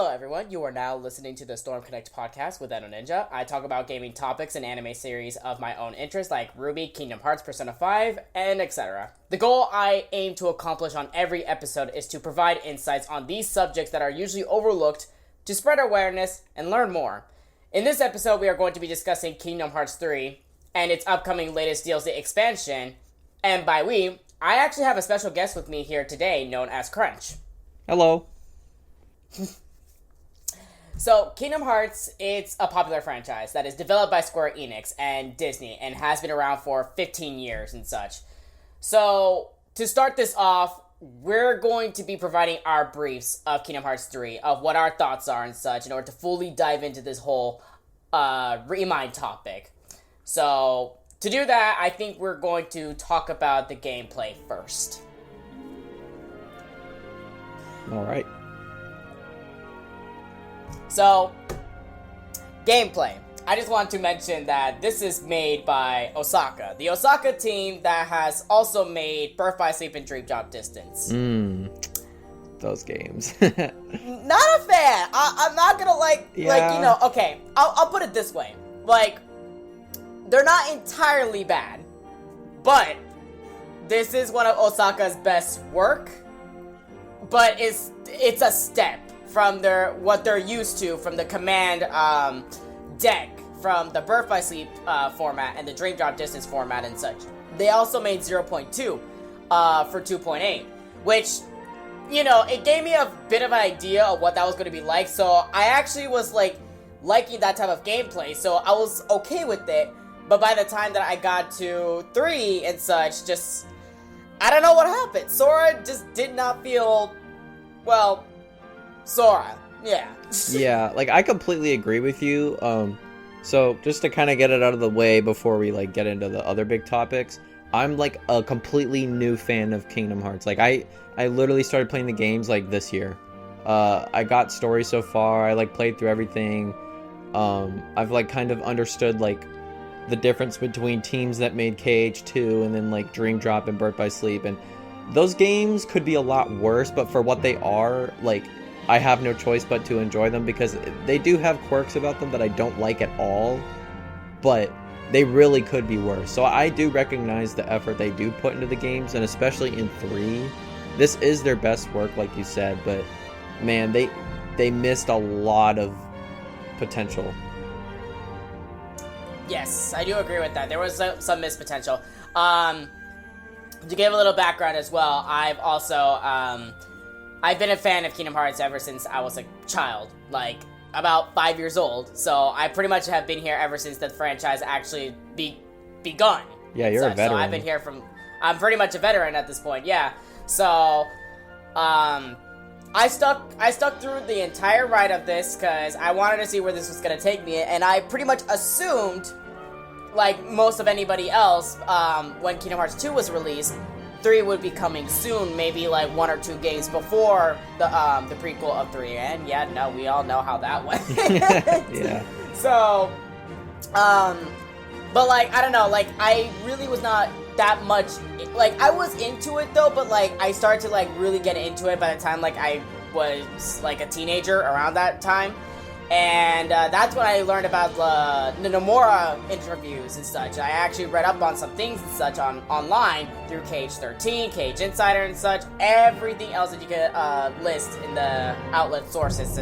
everyone. You are now listening to the Storm Connect podcast with Edo Ninja. I talk about gaming topics and anime series of my own interest like RWBY, Kingdom Hearts, Persona 5, and etc. The goal I aim to accomplish on every episode is to provide insights on these subjects that are usually overlooked to spread awareness and learn more. In this episode, we are going to be discussing Kingdom Hearts 3 and its upcoming latest DLC expansion. And by we, I actually have a special guest with me here today known as Crunch. Hello. So, Kingdom Hearts, it's a popular franchise that is developed by Square Enix and Disney and has been around for 15 years and such. So, to start this off, we're going to be providing our briefs of Kingdom Hearts 3, of what our thoughts are and such, in order to fully dive into this whole Remind topic. So, to do that, I think we're going to talk about the gameplay first. Alright. So, gameplay. I just want to mention that this is made by Osaka. The Osaka team that has also made Birth by Sleep and Dream Drop Distance. Those games. Not a fan. I'm not gonna okay. I'll put it this way. They're not entirely bad. But, this is one of Osaka's best work. But it's a step from what they're used to from the Command deck, from the Birth by Sleep format and the Dream Drop Distance format and such. They also made 0.2 for 2.8, which, it gave me a bit of an idea of what that was going to be like, so I actually was, liking that type of gameplay, so I was okay with it, but by the time that I got to 3 and such, I don't know what happened. Sora just did not feel, Sora, yeah. Yeah, I completely agree with you. So just to kind of get it out of the way before we get into the other big topics, I'm a completely new fan of Kingdom Hearts. I literally started playing the games this year. I got story so far. I played through everything. I've kind of understood the difference between teams that made KH2 and then Dream Drop and Birth by Sleep, and those games could be a lot worse, but for what they are, I have no choice but to enjoy them because they do have quirks about them that I don't like at all, but they really could be worse. So I do recognize the effort they do put into the games, and especially in 3. This is their best work, like you said, but man, they missed a lot of potential. Yes, I do agree with that. There was some missed potential. To give a little background as well, I've also I've been a fan of Kingdom Hearts ever since I was a child, about 5 years old. So I pretty much have been here ever since the franchise actually begun. Yeah, you're a veteran. So I've been here I'm pretty much a veteran at this point, yeah. So, I stuck through the entire ride of this because I wanted to see where this was going to take me, and I pretty much assumed, like most of anybody else, when Kingdom Hearts 2 was released, 3 would be coming soon, maybe 1 or 2 games before the prequel of 3, and yeah, no, we all know how that went. Yeah. So, but I don't know, I really was not that much, I was into it though, but I started to really get into it by the time I was a teenager around that time. And that's when I learned about the Nomura interviews and such. I actually read up on some things and such online through KH13, KH Insider and such, everything else that you could list in the outlet sources.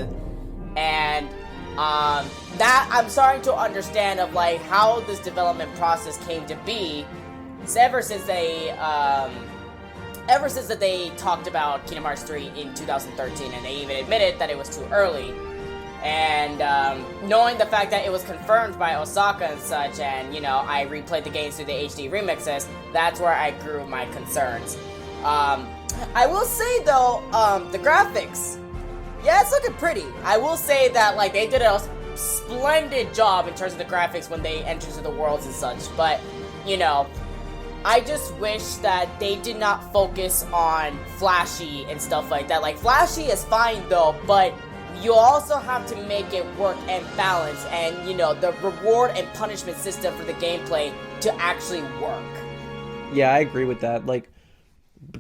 And that I'm starting to understand of how this development process came to be. Ever since they talked about Kingdom Hearts 3 in 2013, and they even admitted that it was too early. And knowing the fact that it was confirmed by Osaka and such, and I replayed the games through the HD remixes, that's where I grew my concerns. I will say though, the graphics, yeah, it's looking pretty. I will say that they did a splendid job in terms of the graphics when they entered into the worlds and such, but I just wish that they did not focus on flashy and stuff like that. Flashy is fine though, but you also have to make it work and balance, and the reward and punishment system for the gameplay to actually work. Yeah, I agree with that.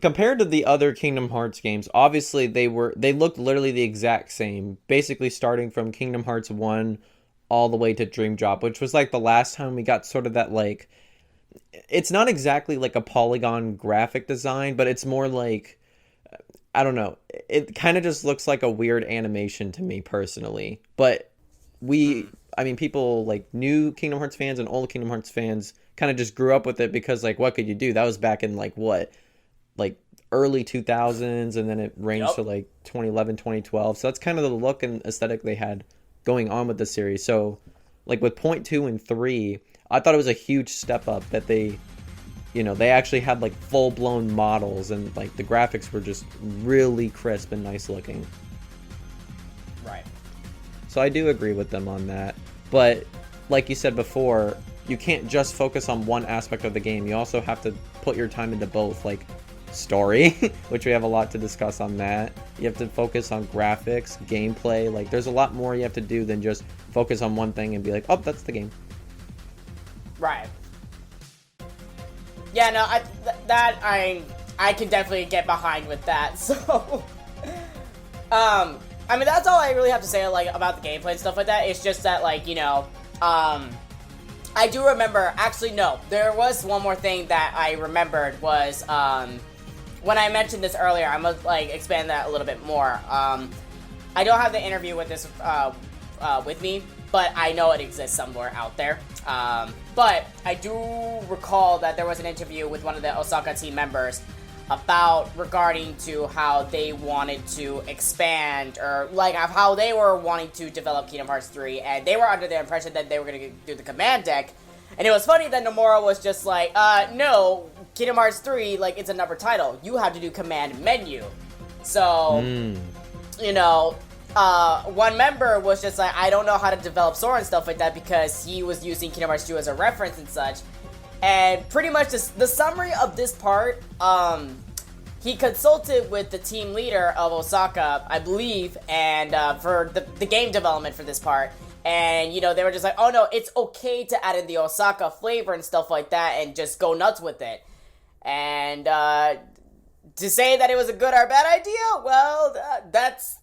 compared to the other Kingdom Hearts games, obviously they looked literally the exact same, basically starting from Kingdom Hearts 1 all the way to Dream Drop, which was like the last time we got sort of that, like, it's not exactly like a polygon graphic design, but it's more like, I don't know, it kind of just looks like a weird animation to me personally. But people like new Kingdom Hearts fans and old Kingdom Hearts fans kind of just grew up with it because, like, what could you do? That was back in like what, like early 2000s, and then it ranged to like 2011, 2012. So that's kind of the look and aesthetic they had going on with the series. So like with point 2 and 3, I thought it was a huge step up that they actually had like full-blown models, and like the graphics were just really crisp and nice looking. Right. So I do agree with them on that. But like you said before, you can't just focus on one aspect of the game. You also have to put your time into both, like story, which we have a lot to discuss on that. You have to focus on graphics, gameplay. Like, there's a lot more you have to do than just focus on one thing and be like, oh, that's the game. Right. Yeah, no, I can definitely get behind with that. So, I mean, that's all I really have to say, like, about the gameplay and stuff like that. It's just that, like, I do remember, actually, no, there was one more thing that I remembered was, when I mentioned this earlier, I'm gonna, like, expand that a little bit more. I don't have the interview with this, with me, but I know it exists somewhere out there. But I do recall that there was an interview with one of the Osaka team members regarding to how they wanted to expand, or like how they were wanting to develop Kingdom Hearts 3, and they were under the impression that they were going to do the command deck. And it was funny that Nomura was just like, no, Kingdom Hearts 3, like, it's a number title. You have to do command menu. So, one member was just like, I don't know how to develop Sora and stuff like that, because he was using Kingdom Hearts 2 as a reference and such. And pretty much the summary of this part, he consulted with the team leader of Osaka, I believe, and for the game development for this part. And, they were just like, oh no, it's okay to add in the Osaka flavor and stuff like that and just go nuts with it. And to say that it was a good or bad idea, well, that's...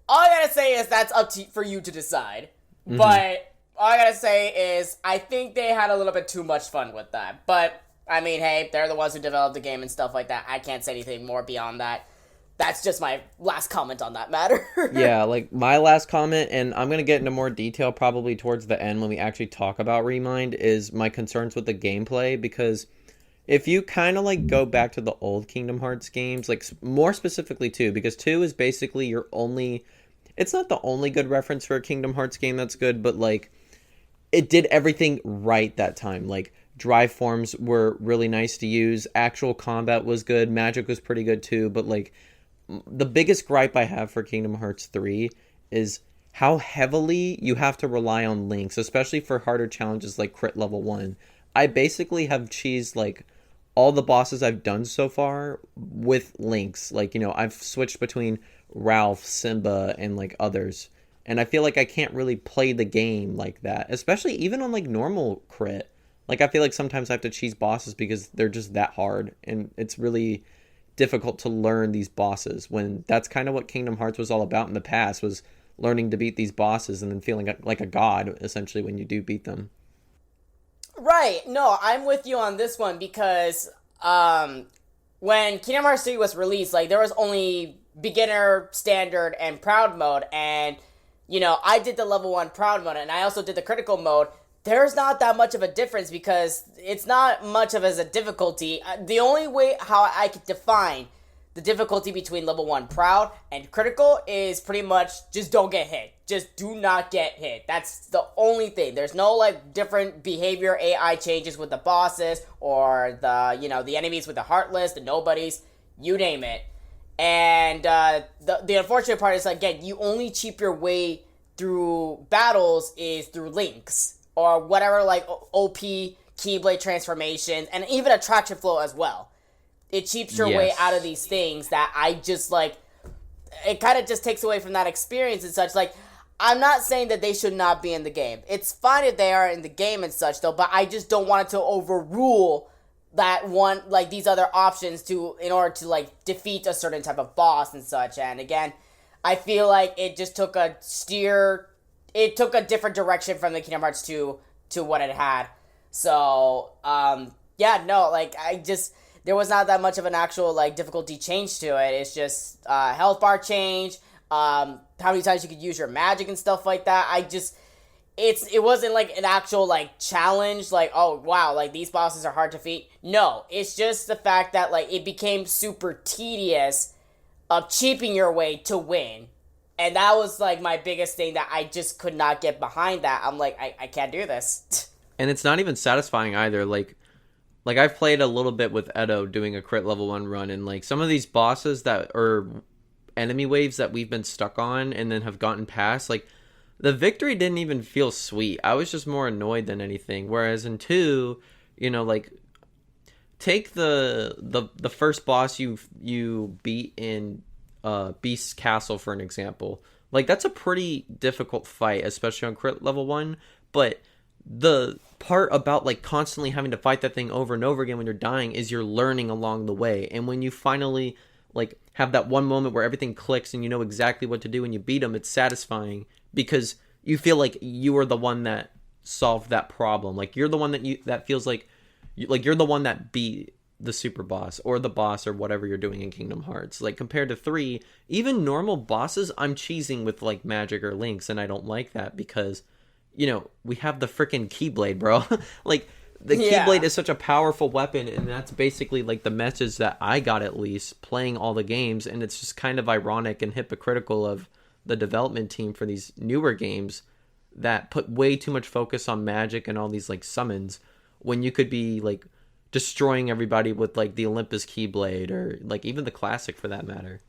all I gotta say is that's up for you to decide. Mm-hmm. But all I gotta say is I think they had a little bit too much fun with that. But, I mean, hey, they're the ones who developed the game and stuff like that. I can't say anything more beyond that. That's just my last comment on that matter. Yeah, like, my last comment, and I'm gonna get into more detail probably towards the end when we actually talk about Remind, is my concerns with the gameplay, because if you kind of, like, go back to the old Kingdom Hearts games, like, more specifically 2, because 2 is basically your only... It's not the only good reference for a Kingdom Hearts game that's good, but, like, it did everything right that time. Like, drive forms were really nice to use, actual combat was good, magic was pretty good too, but, like, the biggest gripe I have for Kingdom Hearts 3 is how heavily you have to rely on links, especially for harder challenges like Crit Level 1. I basically have cheesed, like, all the bosses I've done so far with links. Like, I've switched between Ralph, Simba, and, like, others. And I feel like I can't really play the game like that, especially even on, like, normal Crit. Like, I feel like sometimes I have to cheese bosses because they're just that hard, and it's really difficult to learn these bosses, when that's kind of what Kingdom Hearts was all about in the past, was learning to beat these bosses and then feeling like a god, essentially, when you do beat them. Right. No, I'm with you on this one, because when Kingdom Hearts 3 was released, like, there was only beginner, standard, and proud mode, and, I did the level 1 proud mode, and I also did the critical mode. There's not that much of a difference, because it's not much of as a difficulty. The only way how I could define the difficulty between level 1 proud and critical is pretty much just don't get hit. Just do not get hit. That's the only thing. There's no, like, different behavior AI changes with the bosses, or the enemies with the heartless, the nobodies, you name it. And the unfortunate part is, again, you only cheap your way through battles is through links, or whatever, like, OP Keyblade transformations, and even attraction flow as well. It cheaps your way out of these things that I just, like, it kind of just takes away from that experience and such. Like, I'm not saying that they should not be in the game. It's fine if they are in the game and such, though, but I just don't want it to overrule that one, like, these other options in order to, like, defeat a certain type of boss and such. And again, I feel like it just took a different direction from the Kingdom Hearts 2 to what it had. So, yeah, no, like, there was not that much of an actual, like, difficulty change to it. It's just, health bar change, how many times you could use your magic and stuff like that. It wasn't, like, an actual, like, challenge, like, oh, wow, like, these bosses are hard to defeat. No, it's just the fact that, like, it became super tedious of cheaping your way to win. And that was, like, my biggest thing that I just could not get behind that. I'm like, I can't do this. And it's not even satisfying either. Like I've played a little bit with Edo doing a crit level 1 run, and, like, some of these bosses that are enemy waves that we've been stuck on and then have gotten past, like, the victory didn't even feel sweet. I was just more annoyed than anything. Whereas in 2, you know, like, take the first boss you beat in Beast's Castle, for an example. Like, that's a pretty difficult fight, especially on crit level 1. But the part about, like, constantly having to fight that thing over and over again when you're dying is you're learning along the way. And when you finally, like, have that one moment where everything clicks and you know exactly what to do and you beat them, it's satisfying. Because you feel like you are the one that solved that problem. Like, you're the one that feels like you're the one that beat the super boss or the boss or whatever you're doing in Kingdom Hearts. Like, compared to 3, even normal bosses, I'm cheesing with, like, magic or links, and I don't like that because, you know, we have the freaking Keyblade, bro. Like, the Keyblade is such a powerful weapon, and that's basically, like, the message that I got, at least, playing all the games, and it's just kind of ironic and hypocritical of the development team for these newer games that put way too much focus on magic and all these, like, summons when you could be, like, destroying everybody with, like, the Olympus Keyblade or, like, even the classic for that matter.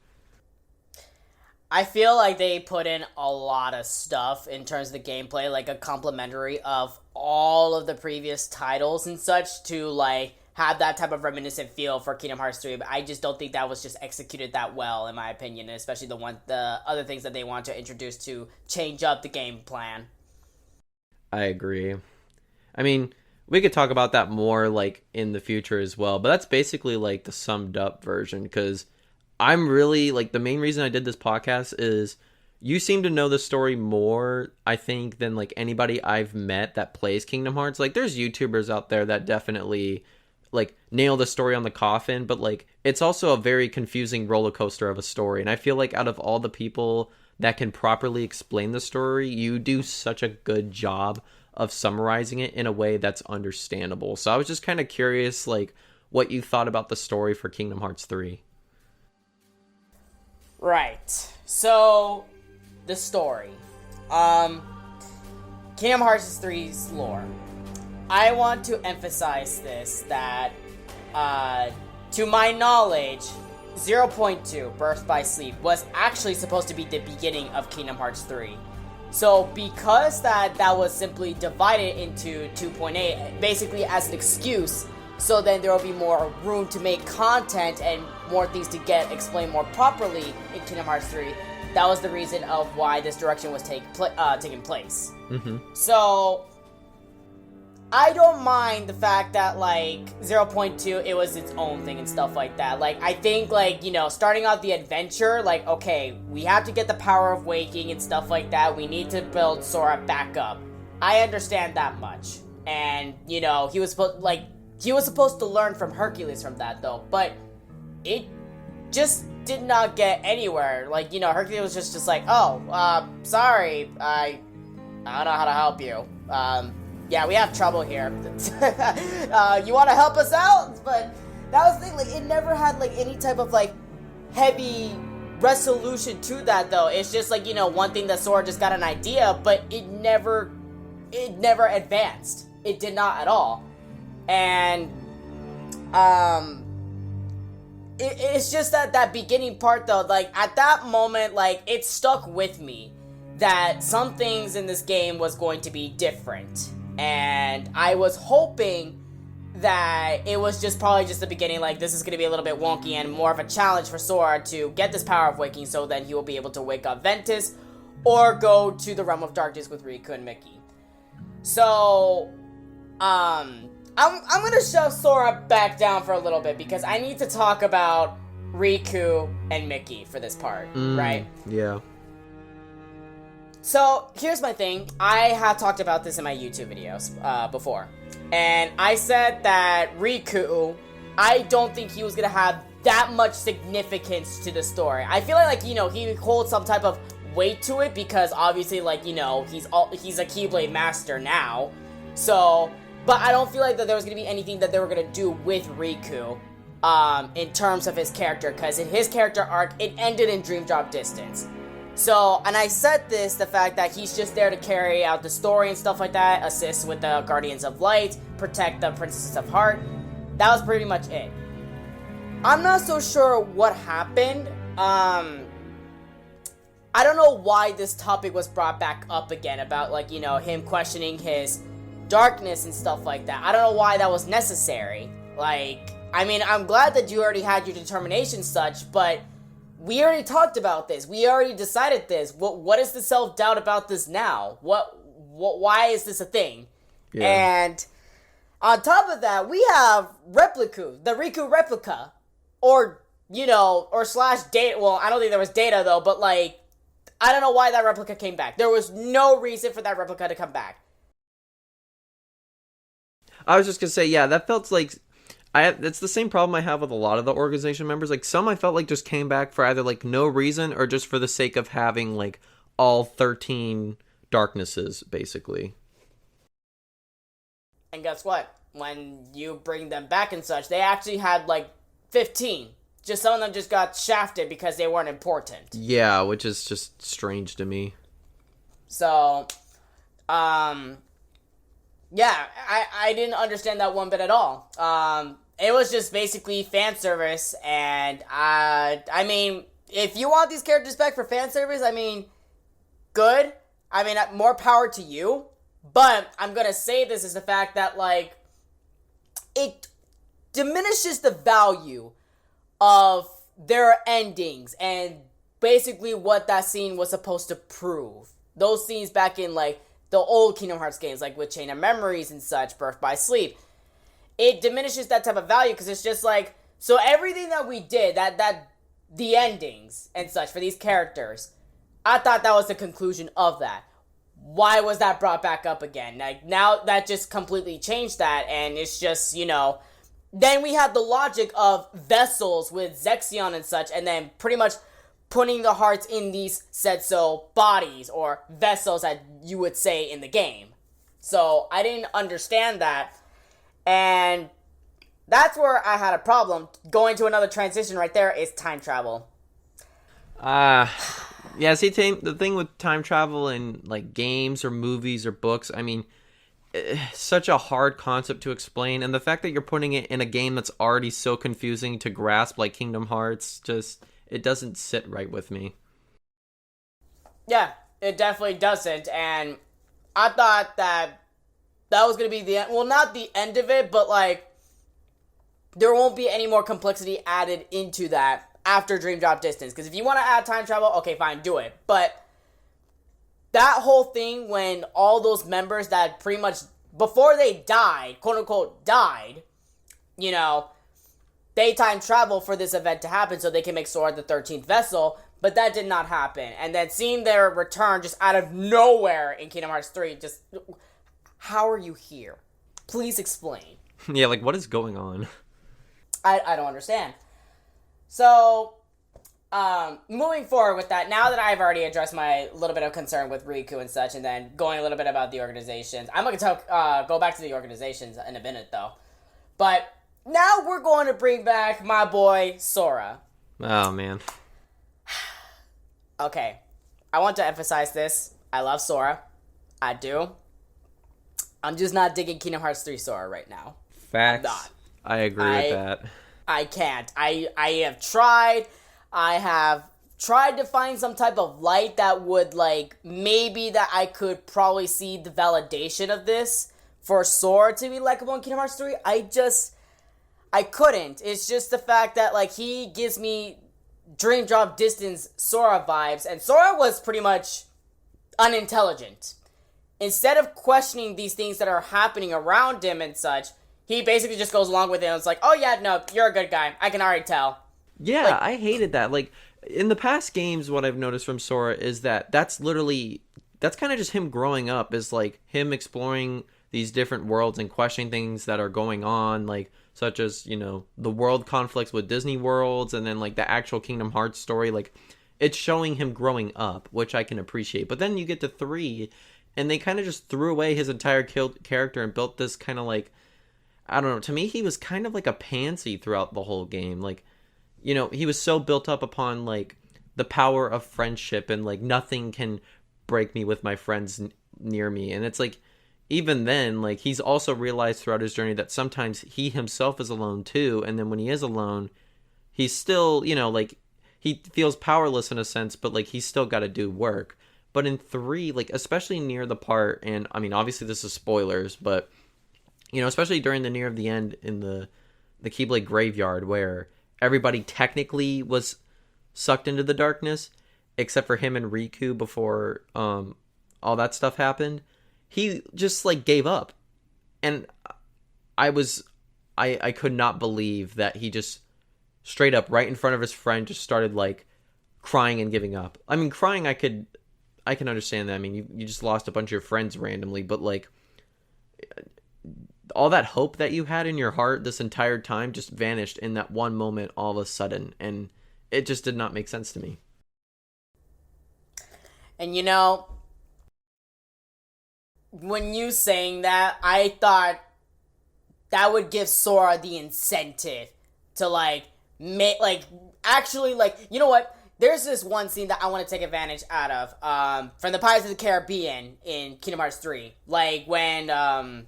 I feel like they put in a lot of stuff in terms of the gameplay, like a complimentary of all of the previous titles and such to, like, have that type of reminiscent feel for Kingdom Hearts 3, but I just don't think that was just executed that well, in my opinion, especially the other things that they want to introduce to change up the game plan. I agree. I mean, we could talk about that more, like, in the future as well, but that's basically, like, the summed up version, because I'm really, like, the main reason I did this podcast is you seem to know the story more, I think, than, like, anybody I've met that plays Kingdom Hearts. Like, there's YouTubers out there that definitely, like, nail the story on the coffin, but, like, it's also a very confusing roller coaster of a story. And I feel like out of all the people that can properly explain the story, you do such a good job of summarizing it in a way that's understandable. So I was just kind of curious, like, what you thought about the story for Kingdom Hearts 3. Right. So, the story. Kingdom Hearts 3's lore. I want to emphasize this, that, to my knowledge, 0.2, Birth by Sleep, was actually supposed to be the beginning of Kingdom Hearts 3. So, because that was simply divided into 2.8, basically as an excuse, so then there will be more room to make content and more things to get explained more properly in Kingdom Hearts 3. That was the reason of why this direction was taking place. Mm-hmm. So, I don't mind the fact that, like, 0.2, it was its own thing and stuff like that. Like, I think, like, you know, starting out the adventure, like, okay, we have to get the power of waking and stuff like that. We need to build Sora back up. I understand that much. And, you know, he was supposed to learn from Hercules from that, though. But it just did not get anywhere. Like, you know, Hercules was just like, oh, sorry, I don't know how to help you. Yeah, we have trouble here. You want to help us out? But that was the thing, like, it never had, like, any type of, like, heavy resolution to that, though. It's just, like, you know, one thing that Sora just got an idea, but it never advanced. It did not at all. And, it's just that beginning part, though, like, at that moment, like, it stuck with me that some things in this game was going to be different. And I was hoping that it was probably just the beginning, like, this is going to be a little bit wonky and more of a challenge for Sora to get this power of waking, so then he will be able to wake up Ventus or go to the Realm of Darkness with Riku and Mickey. So, I'm gonna shove Sora back down for a little bit because I need to talk about Riku and Mickey for this part, right? Yeah. So, here's my thing. I have talked about this in my YouTube videos before. And I said that Riku, I don't think he was going to have that much significance to the story. I feel like, he holds some type of weight to it because obviously, he's a Keyblade master now. So, but I don't feel like that there was going to be anything that they were going to do with Riku in terms of his character. Because in his character arc, it ended in Dream Drop Distance. So, and I said this, the fact that he's just there to carry out the story and stuff like that, assist with the Guardians of Light, protect the Princesses of Heart. That was pretty much it. I'm not so sure what happened. I don't know why this topic was brought back up again about, him questioning his darkness and stuff like that. I don't know why that was necessary. I'm glad that you already had your determination such, but we already talked about this. We already decided this. What is the self-doubt about this now? Why is this a thing? Yeah. And on top of that, we have Repliku, the Riku replica. Or slash data. Well, I don't think there was data though, but I don't know why that replica came back. There was no reason for that replica to come back. I was just gonna say, yeah, that felt like it's the same problem I have with a lot of the organization members. Some I felt like just came back for either no reason or just for the sake of having all 13 darknesses, basically. And guess what? When you bring them back and such, they actually had 15. Just some of them just got shafted because they weren't important. Yeah, which is just strange to me. So, yeah, I didn't understand that one bit at all. It was just basically fan service, and if you want these characters back for fan service, good. More power to you. But I'm gonna say this is the fact that it diminishes the value of their endings and basically what that scene was supposed to prove. Those scenes back in the old Kingdom Hearts games, with Chain of Memories and such, Birth by Sleep, it diminishes that type of value because it's just so everything that we did, that the endings and such for these characters, I thought that was the conclusion of that. Why was that brought back up again? Now that just completely changed that, and it's just, then we have the logic of vessels with Zexion and such, and then pretty much putting the hearts in these Setso bodies, or vessels that you would say in the game. So, I didn't understand that, and that's where I had a problem. Going to another transition right there is time travel. Yeah, see, the thing with time travel in, games or movies or books, such a hard concept to explain, and the fact that you're putting it in a game that's already so confusing to grasp, like Kingdom Hearts, it doesn't sit right with me. Yeah, it definitely doesn't, and I thought that was going to be the end. Well, not the end of it, but, there won't be any more complexity added into that after Dream Drop Distance. Because if you want to add time travel, okay, fine, do it. But that whole thing when all those members that pretty much, before they died, quote-unquote died, they time travel for this event to happen so they can make Sora the 13th vessel, but that did not happen. And then seeing their return just out of nowhere in Kingdom Hearts 3, just, how are you here? Please explain. Yeah, what is going on? I don't understand. So, moving forward with that, now that I've already addressed my little bit of concern with Riku and such, and then going a little bit about the organizations, I'm going to go back to the organizations in a minute, though. But now we're going to bring back my boy, Sora. Oh, man. Okay, I want to emphasize this. I love Sora. I do. I'm just not digging Kingdom Hearts 3 Sora right now. Facts. I'm not. I agree with that. I can't. I have tried. I have tried to find some type of light that would, maybe that I could probably see the validation of this for Sora to be likable in Kingdom Hearts 3. I couldn't. It's just the fact that, he gives me Dream Drop Distance Sora vibes, and Sora was pretty much unintelligent. Instead of questioning these things that are happening around him and such, he basically just goes along with it and it's like, oh yeah, no, you're a good guy. I can already tell. Yeah, Like, I hated that. Like, in the past games, what I've noticed from Sora is that that's kind of just him growing up, is like him exploring these different worlds and questioning things that are going on, like, such as, the world conflicts with Disney worlds, and then, like, the actual Kingdom Hearts story. Like, it's showing him growing up, which I can appreciate. But then you get to 3, and they kind of just threw away his entire character and built this kind of, like, I don't know, to me, he was kind of like a pansy throughout the whole game. Like, he was so built up upon, like, the power of friendship and, like, nothing can break me with my friends near me. And it's like, even then, like, he's also realized throughout his journey that sometimes he himself is alone too. And then when he is alone, he's still, like, he feels powerless in a sense, but, like, he's still got to do work. But in 3, like, especially near the part, and I mean, obviously this is spoilers, but, especially during the near of the end in the Keyblade graveyard, where everybody technically was sucked into the darkness, except for him and Riku before all that stuff happened. He just, like, gave up. And I could not believe that he just straight up right in front of his friend just started, like, crying and giving up. I mean, crying, I can understand that. I mean, you just lost a bunch of your friends randomly, but, like, all that hope that you had in your heart this entire time just vanished in that one moment all of a sudden, and it just did not make sense to me. And when you saying that, I thought that would give Sora the incentive to, like, actually, like, you know what? There's this one scene that I want to take advantage out of, from the Pirates of the Caribbean in Kingdom Hearts 3. Like, when, that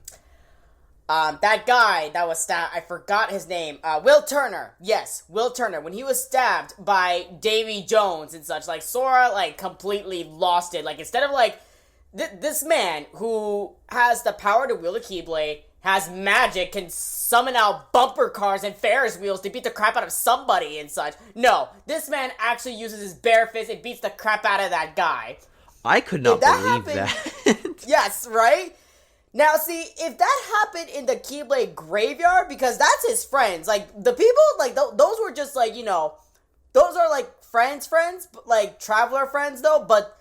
guy that was stabbed, I forgot his name, Will Turner. Yes, Will Turner. When he was stabbed by Davy Jones and such, like, Sora, like, completely lost it. Like, instead of, like, this man who has the power to wield a Keyblade, has magic, can summon out bumper cars and Ferris wheels to beat the crap out of somebody and such. No, this man actually uses his bare fist and beats the crap out of that guy. I could not believe that. Yes, right? Now, see, if that happened in the Keyblade graveyard, because that's his friends, like, the people, like, those were just, like, those are, like, friends, like, traveler friends, though, but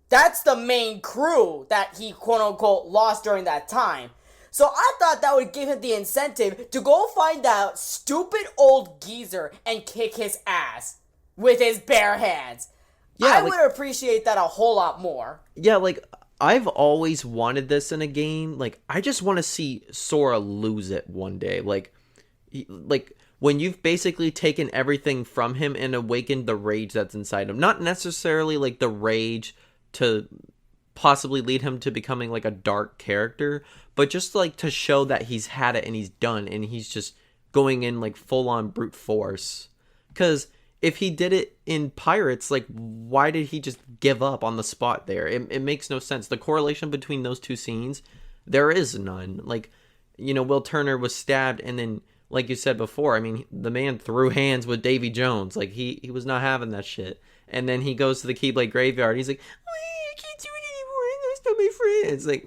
that's the main crew that he, quote-unquote, lost during that time. So I thought that would give him the incentive to go find that stupid old geezer and kick his ass with his bare hands. Yeah, I would appreciate that a whole lot more. Yeah, like, I've always wanted this in a game. Like, I just want to see Sora lose it one day. Like, when you've basically taken everything from him and awakened the rage that's inside him. Not necessarily, like, the rage to possibly lead him to becoming, like, a dark character, but just, like, to show that he's had it and he's done, and he's just going in, like, full-on brute force. Because if he did it in Pirates, like, why did he just give up on the spot there? It makes no sense. The correlation between those two scenes, there is none. Like, Will Turner was stabbed, and then, like you said before, I mean, the man threw hands with Davy Jones. Like, he was not having that shit. And then he goes to the Keyblade graveyard, and he's like, I can't do it anymore, I lost all my friends. Like,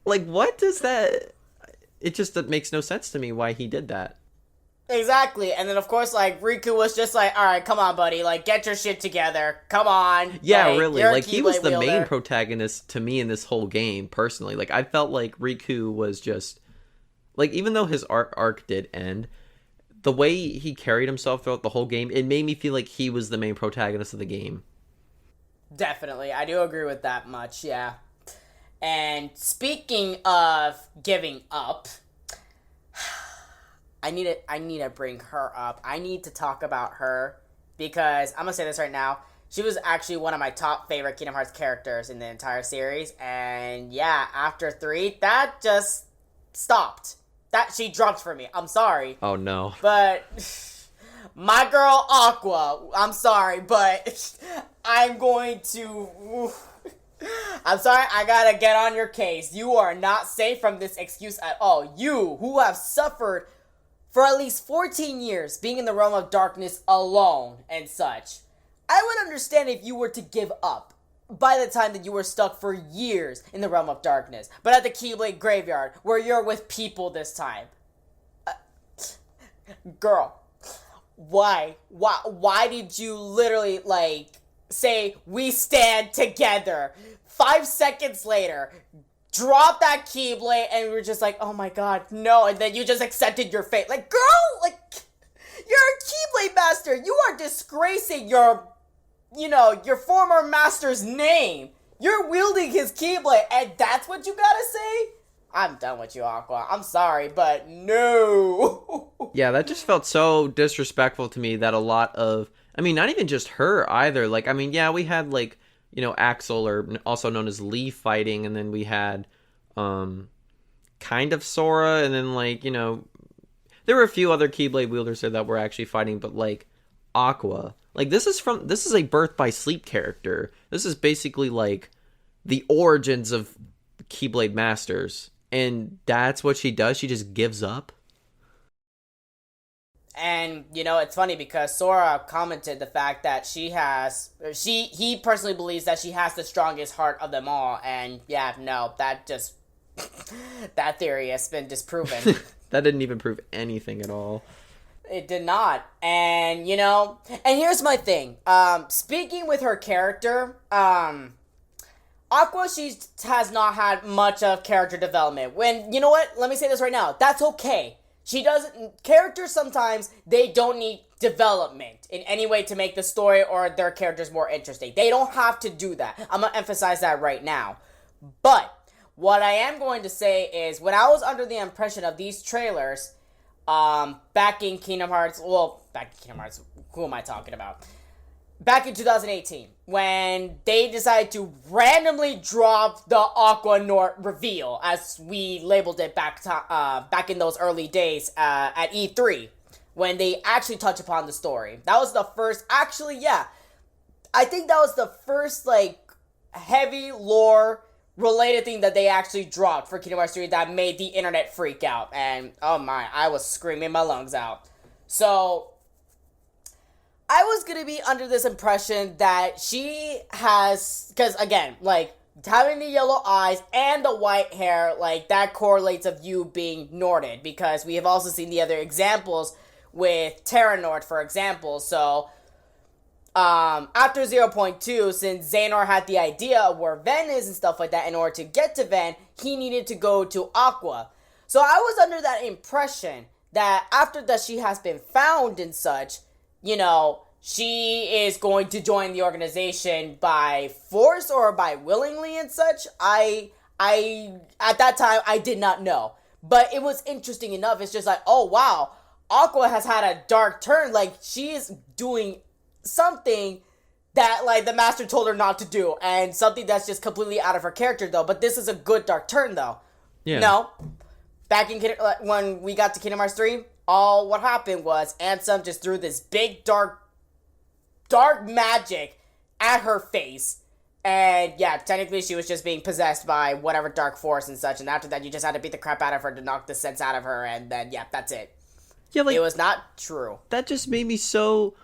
like, what does that... It just makes no sense to me why he did that. Exactly, and then of course, like, Riku was just like, alright, come on, buddy, like, get your shit together, come on. Yeah, like, really, like, he was the main protagonist to me in this whole game, personally. Like, I felt like Riku was just, like, even though his arc did end, the way he carried himself throughout the whole game, it made me feel like he was the main protagonist of the game. Definitely, I do agree with that much, yeah. And speaking of giving up, I need to bring her up. I need to talk about her because I'm gonna say this right now. She was actually one of my top favorite Kingdom Hearts characters in the entire series, and yeah, after 3, that just stopped. That she dropped for me. I'm sorry. Oh no. But my girl Aqua, I'm sorry, but I'm going to. I'm sorry, I gotta get on your case. You are not safe from this excuse at all. You, who have suffered for at least 14 years being in the realm of darkness alone and such. I would understand if you were to give up. by the time that you were stuck for years in the realm of darkness, but at the Keyblade graveyard, where you're with people this time. Girl, why did you literally, like, say, we stand together? 5 seconds later, drop that Keyblade, and we're just like, oh my god, no, and then you just accepted your fate. Like, girl, like, you're a Keyblade master. You are disgracing your former master's name. You're wielding his Keyblade, and that's what you gotta say? I'm done with you, Aqua. I'm sorry, but no. Yeah, that just felt so disrespectful to me that a lot of, I mean, not even just her either. Like, I mean, yeah, we had, like, you know, Axel, or also known as Lee, fighting, and then we had kind of Sora, and then, like, you know, there were a few other Keyblade wielders there that were actually fighting, but, like, Aqua. Like, this is a Birth by Sleep character. This is basically, like, the origins of Keyblade Masters. And that's what she does? She just gives up? And, you know, it's funny because Sora commented the fact that he personally believes that she has the strongest heart of them all. And, yeah, no, that theory has been disproven. That didn't even prove anything at all. It did not. And, you know, and here's my thing. Speaking with her character, Aqua, she has not had much of character development. When, you know what? Let me say this right now. That's okay. Characters sometimes, they don't need development in any way to make the story or their characters more interesting. They don't have to do that. I'm going to emphasize that right now. But, what I am going to say is, when I was under the impression of these trailers, back in Kingdom Hearts, who am I talking about? Back in 2018, when they decided to randomly drop the Aqua Nort reveal, as we labeled it back in those early days at E3, when they actually touch upon the story. That was the first, actually, yeah, I think that was the first, like, heavy lore related thing that they actually dropped for Kingdom Hearts 3 that made the internet freak out. And, oh my, I was screaming my lungs out. So, I was gonna be under this impression that she has, because again, like, having the yellow eyes and the white hair, like, that correlates of you being Norted, because we have also seen the other examples with Terra Nord, for example. So, after 0.2, since Xehanort had the idea of where Ven is and stuff like that, in order to get to Ven, he needed to go to Aqua. So I was under that impression that after that she has been found and such, you know, she is going to join the organization by force or by willingly and such. I at that time, I did not know. But it was interesting enough. It's just like, oh wow, Aqua has had a dark turn. Like, she is doing something that, like, the master told her not to do. And something that's just completely out of her character, though. But this is a good dark turn, though. Yeah. No. Back in when we got to Kingdom Hearts 3, all what happened was Ansem just threw this big dark magic at her face. And yeah, technically she was just being possessed by whatever dark force and such. And after that, you just had to beat the crap out of her to knock the sense out of her. And then, yeah, that's it. Yeah, like, it was not true. That just made me so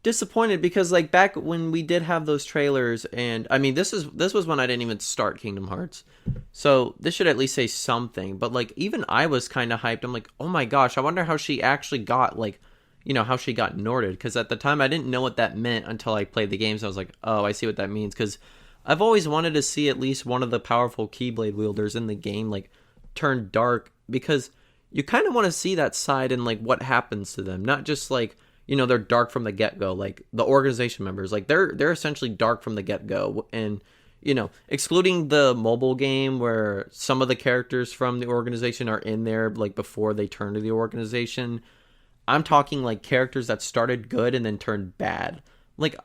disappointed because, like, back when we did have those trailers, and I mean, this was when I didn't even start Kingdom Hearts, so this should at least say something. But, like, even I was kind of hyped. I'm like, oh my gosh, I wonder how she actually got, like, you know, how she got Norted, because at the time I didn't know what that meant until I played the games. I was like, oh, I see what that means, because I've always wanted to see at least one of the powerful Keyblade wielders in the game, like, turn dark, because you kind of want to see that side and, like, what happens to them, not just, like, you know, they're dark from the get-go, like, the organization members, like, they're essentially dark from the get-go, and, you know, excluding the mobile game where some of the characters from the organization are in there, like, before they turn to the organization, I'm talking, like, characters that started good and then turned bad. Like,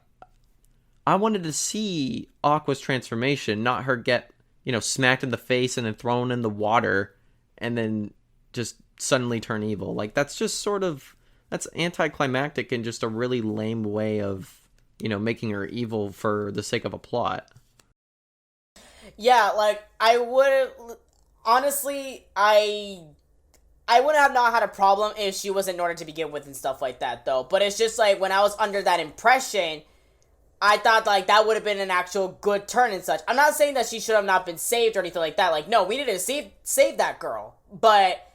I wanted to see Aqua's transformation, not her get, you know, smacked in the face and then thrown in the water and then just suddenly turn evil. Like, that's just sort of, that's anticlimactic and just a really lame way of, you know, making her evil for the sake of a plot. Yeah, like, I would, honestly, I would have not had a problem if she wasn't Norted to begin with and stuff like that, though. But it's just like, when I was under that impression, I thought, like, that would have been an actual good turn and such. I'm not saying that she should have not been saved or anything like that. Like, no, we need to save that girl. But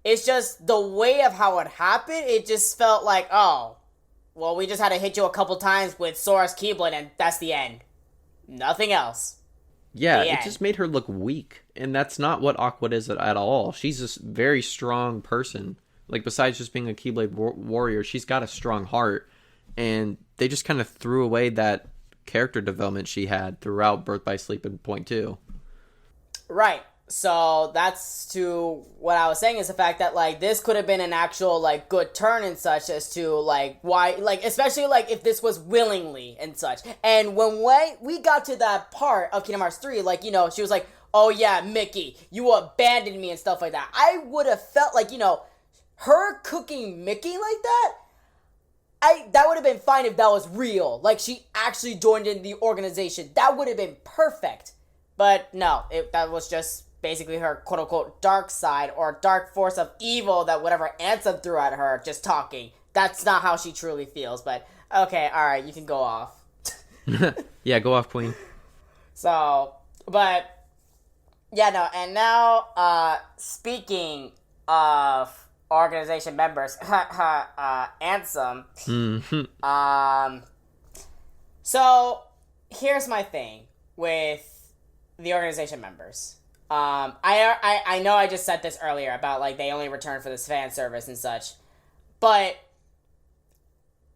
it's just the way of how it happened, it just felt like, oh, well, we just had to hit you a couple times with Sora's Keyblade, and that's the end. Nothing else. Yeah, it just made her look weak. And that's not what Aqua is at all. She's a very strong person. Like, besides just being a Keyblade warrior, she's got a strong heart. And they just kind of threw away that character development she had throughout Birth by Sleep and Point 2. Right. So that's to what I was saying is the fact that, like, this could have been an actual, like, good turn and such as to, like, why, like, especially, like, if this was willingly and such. And when we got to that part of Kingdom Hearts 3, like, you know, she was like, oh yeah, Mickey, you abandoned me and stuff like that. I would have felt like, you know, her cooking Mickey like that, that would have been fine if that was real. Like, she actually joined in the organization. That would have been perfect. But no, that was just basically her quote-unquote dark side or dark force of evil that whatever Ansem threw at her, just talking. That's not how she truly feels. But, okay, alright, you can go off. Yeah, go off, Queen. So, but, yeah, no, and now, speaking of organization members, Ansem. So here's my thing with the organization members. I know I just said this earlier about, like, they only return for this fan service and such, but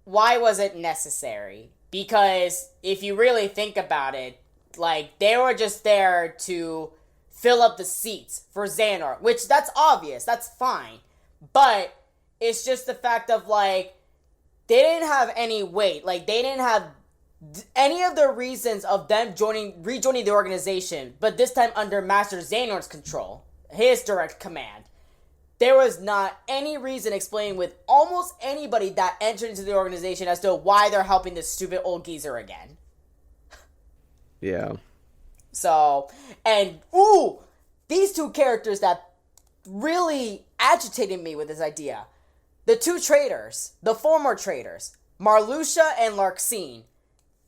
why was it necessary? Because if you really think about it, like, they were just there to fill up the seats for Xehanort, which that's obvious, that's fine. But it's just the fact of, like, they didn't have any weight. Like, they didn't have any of the reasons of them rejoining the organization, but this time under Master Xehanort's control, his direct command. There was not any reason explained with almost anybody that entered into the organization as to why they're helping this stupid old geezer again. Yeah. So, and, these two characters that really agitated me with this idea. The two traitors, the former traitors, Marluxia and Larxene,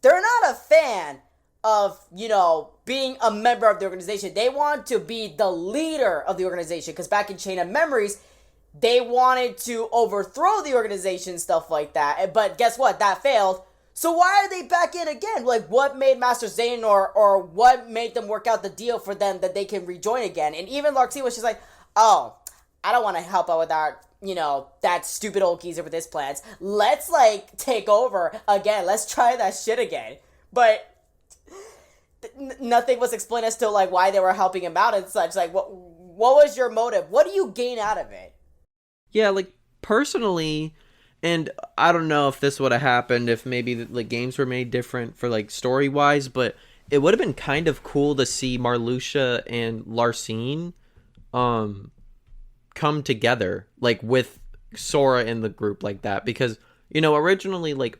they're not a fan of, you know, being a member of the organization. They want to be the leader of the organization, because back in Chain of Memories, they wanted to overthrow the organization, stuff like that. But guess what? That failed. So why are they back in again? Like, what made Master Xehanort, or what made them work out the deal for them that they can rejoin again? And even Larxene was just like, oh, I don't want to help out with that, you know, that stupid old geezer with his plans. Let's, like, take over again. Let's try that shit again. But nothing was explained as to, like, why they were helping him out and such. Like, what was your motive? What do you gain out of it? Yeah, like, personally, and I don't know if this would have happened if maybe the games were made different for, like, story-wise, but it would have been kind of cool to see Marluxia and Larxene come together, like, with Sora in the group like that, because, you know, originally, like,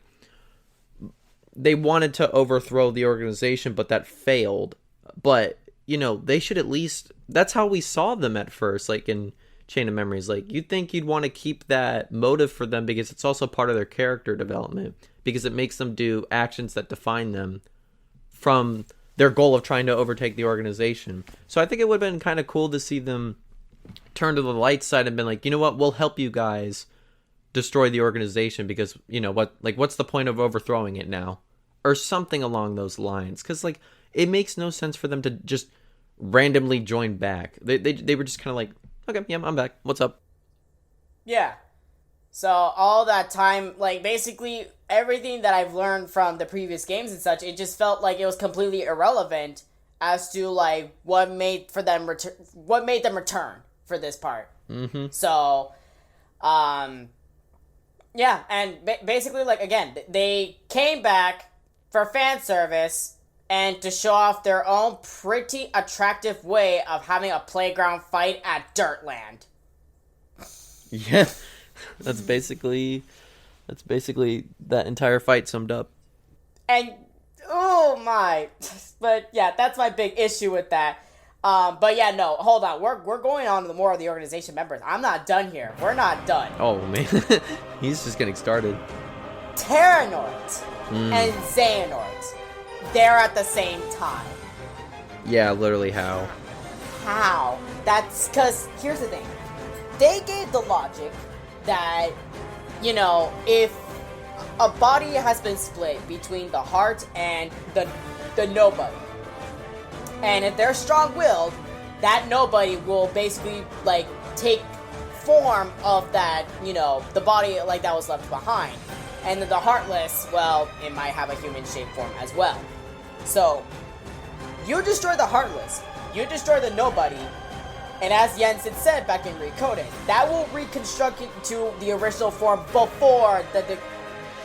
they wanted to overthrow the organization, but that failed. But, you know, they should at least, that's how we saw them at first, like, in Chain of Memories. Like, you'd think you'd want to keep that motive for them, because it's also part of their character development, because it makes them do actions that define them from their goal of trying to overtake the organization. So I think it would have been kind of cool to see them turn to the light side and been like, you know what, we'll help you guys destroy the organization, because, you know what, like, what's the point of overthrowing it now, or something along those lines, because, like, it makes no sense for them to just randomly join back. They were just kind of like, okay, yeah, I'm back, what's up? Yeah. So all that time, like, basically everything that I've learned from the previous games and such, it just felt like it was completely irrelevant as to, like, what made them return for this part. Mm-hmm. So, yeah, and basically, like, again, they came back for fan service and to show off their own pretty attractive way of having a playground fight at Dirtland. Yeah, that's basically that entire fight summed up. And, oh my, but yeah, that's my big issue with that. But yeah, no, hold on. We're going on to more of the organization members. I'm not done here. We're not done. Oh, man. He's just getting started. Terranort and Xehanort. there at the same time. Yeah, literally how? How? That's because, here's the thing. They gave the logic that, you know, if a body has been split between the heart and the nobody, and if they're strong-willed, that nobody will basically, like, take form of that, you know, the body, like, that was left behind. And then the heartless, well, it might have a human-shaped form as well. So, you destroy the heartless, you destroy the nobody, and as Jens had said back in Recoded, that will reconstruct it to the original form before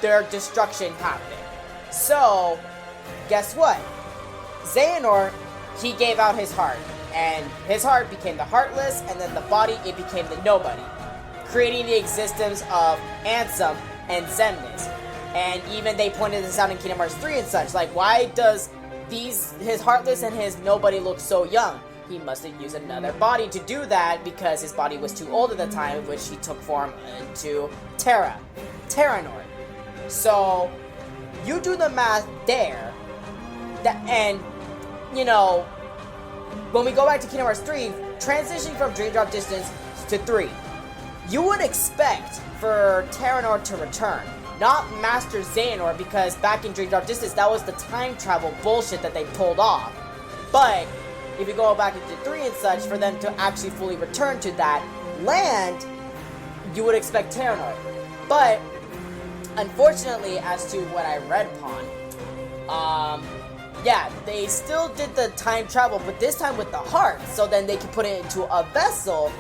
their destruction happened. So, guess what? Xehanort, he gave out his heart, and his heart became the heartless, and then the body, it became the nobody, creating the existence of Ansem and Xemnas. And even they pointed this out in Kingdom Hearts 3 and such, like, why does his heartless and his nobody look so young? He must have used another body to do that because his body was too old at the time, which he took form into Terranort. So, you do the math there, and, you know, when we go back to Kingdom Hearts 3, transitioning from Dream Drop Distance to 3, you would expect for Terranort to return, not Master Xehanort, because back in Dream Drop Distance, that was the time travel bullshit that they pulled off. But if you go back into 3 and such, for them to actually fully return to that land, you would expect Terranort. But, unfortunately, as to what I read upon, yeah, they still did the time travel, but this time with the heart, so then they could put it into a vessel.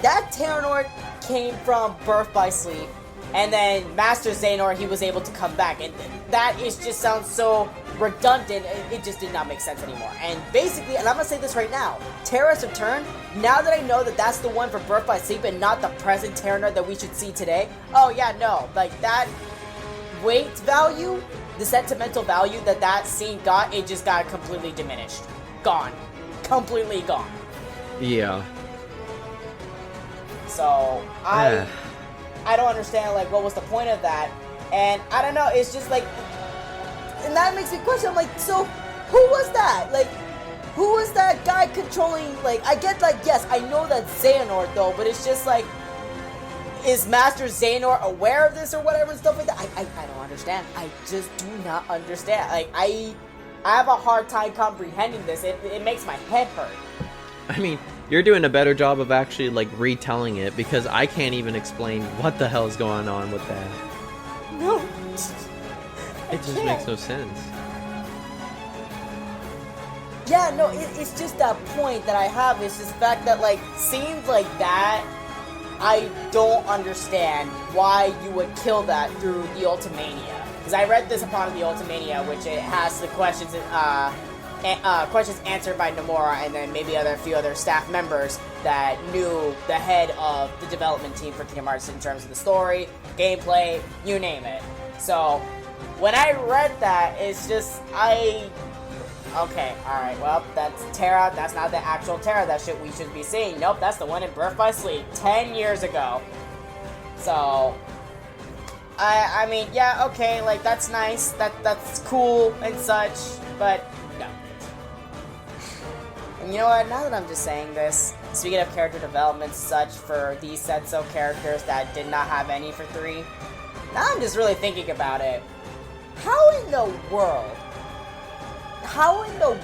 That Terranort came from Birth by Sleep, and then Master Xehanort, he was able to come back, and that is just sounds so redundant, it just did not make sense anymore. And basically, and I'm gonna say this right now, Terra's return, now that I know that that's the one for Birth by Sleep and not the present Terranort that we should see today, oh yeah, no, like that weight value, the sentimental value that scene got, it just got completely diminished. Gone. Completely gone. Yeah. So, I don't understand, like, what was the point of that? And, I don't know, it's just, like, and that makes me question, I'm like, so, who was that? Like, who was that guy controlling, like, I get, like, yes, I know that's Xehanort, though, but it's just, like, is Master Xehanort aware of this or whatever and stuff like that? I don't understand. I just do not understand. Like, I have a hard time comprehending this. It makes my head hurt. I mean, you're doing a better job of actually, like, retelling it, because I can't even explain what the hell is going on with that. No. It just makes no sense. Yeah, no, it's just that point that I have. It's just the fact that, like, scenes like that, I don't understand why you would kill that through the Ultimania. Because I read this upon the Ultimania, which it has the questions answered by Nomura, and then maybe a few other staff members that knew the head of the development team for Kingdom Hearts in terms of the story, gameplay, you name it. So, when I read that, it's just, okay, alright, well, that's Terra, that's not the actual Terra that we should be seeing. Nope, that's the one in Birth by Sleep, 10 years ago. So, I mean, yeah, okay, like, that's nice, that's cool and such, but no. And you know what, now that I'm just saying this, speaking of character development such for these sets of characters that did not have any for 3, now I'm just really thinking about it. How in the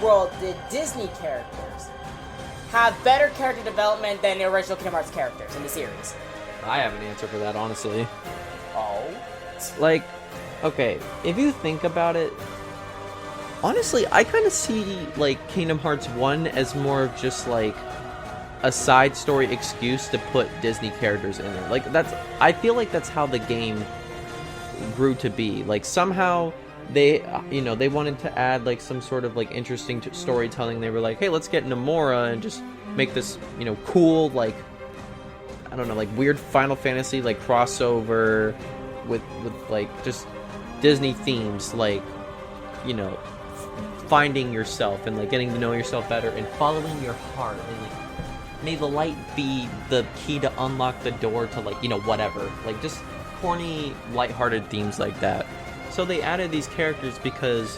world did Disney characters have better character development than the original Kingdom Hearts characters in the series? I have an answer for that, honestly. Oh? Like, okay, if you think about it, honestly, I kind of see, like, Kingdom Hearts 1 as more of just, like, a side story excuse to put Disney characters in there. Like, I feel like that's how the game grew to be. Like, somehow they, they wanted to add, like, some sort of, like, interesting storytelling. They were like, hey, let's get Nomura and just make this, cool, like, I don't know, like, weird Final Fantasy, like, crossover with like, just Disney themes, like, finding yourself and, like, getting to know yourself better and following your heart, and, like, may the light be the key to unlock the door to, like, whatever, like, just corny, lighthearted themes like that. So they added these characters because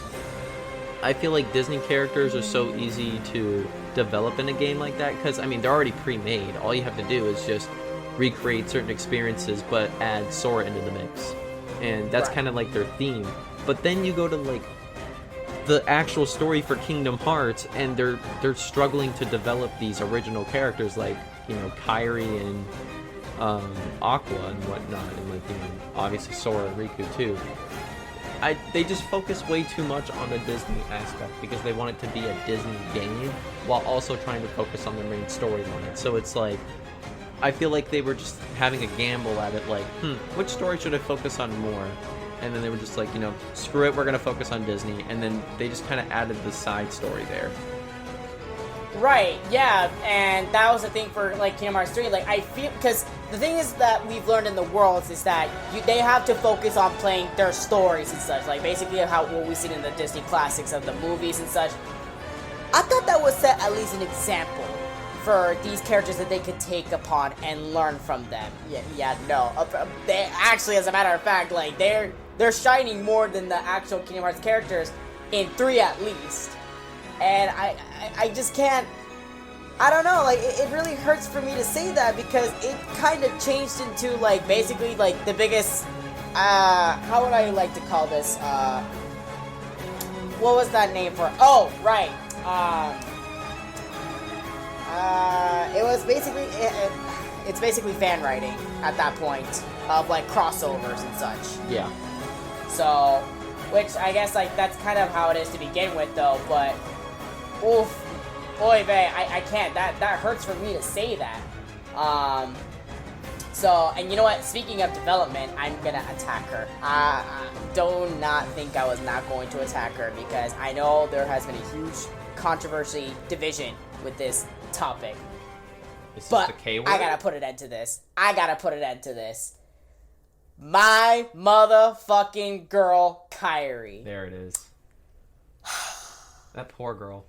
I feel like Disney characters are so easy to develop in a game like that because, I mean, they're already pre-made. All you have to do is just recreate certain experiences but add Sora into the mix. And that's kind of like their theme. But then you go to, like, the actual story for Kingdom Hearts, and they're struggling to develop these original characters like, you know, Kairi and Aqua and whatnot, and, like, you know, obviously Sora and Riku too. They just focus way too much on the Disney aspect because they want it to be a Disney game while also trying to focus on the main storyline. So it's like, I feel like they were just having a gamble at it, like, which story should I focus on more? And then they were just like, you know, screw it, we're going to focus on Disney. And then they just kind of added the side story there. Right, yeah, and that was the thing for, like, Kingdom Hearts 3. Like, I feel, because the thing is that we've learned in the worlds is that they have to focus on playing their stories and such. Like, basically what we've seen in the Disney classics of the movies and such. I thought that would set at least an example for these characters that they could take upon and learn from them. No. They actually, as a matter of fact, like, they're shining more than the actual Kingdom Hearts characters in 3 at least. And I just can't, I don't know, like, it really hurts for me to say that because it kind of changed into, like, basically, like, the biggest, how would I like to call this, what was that name for, oh, right, it was basically, it's basically fan writing at that point of, like, crossovers and such. Yeah. So, which I guess, like, that's kind of how it is to begin with, though, but, oof, oy vey, I can't, that hurts for me to say that. So, and you know what, speaking of development, I'm gonna attack her. Do not think I was not going to attack her, because I know there has been a huge controversy, division with this topic. Is but this the K word? I gotta put an end to this. My motherfucking girl, Kairi. There it is. That poor girl.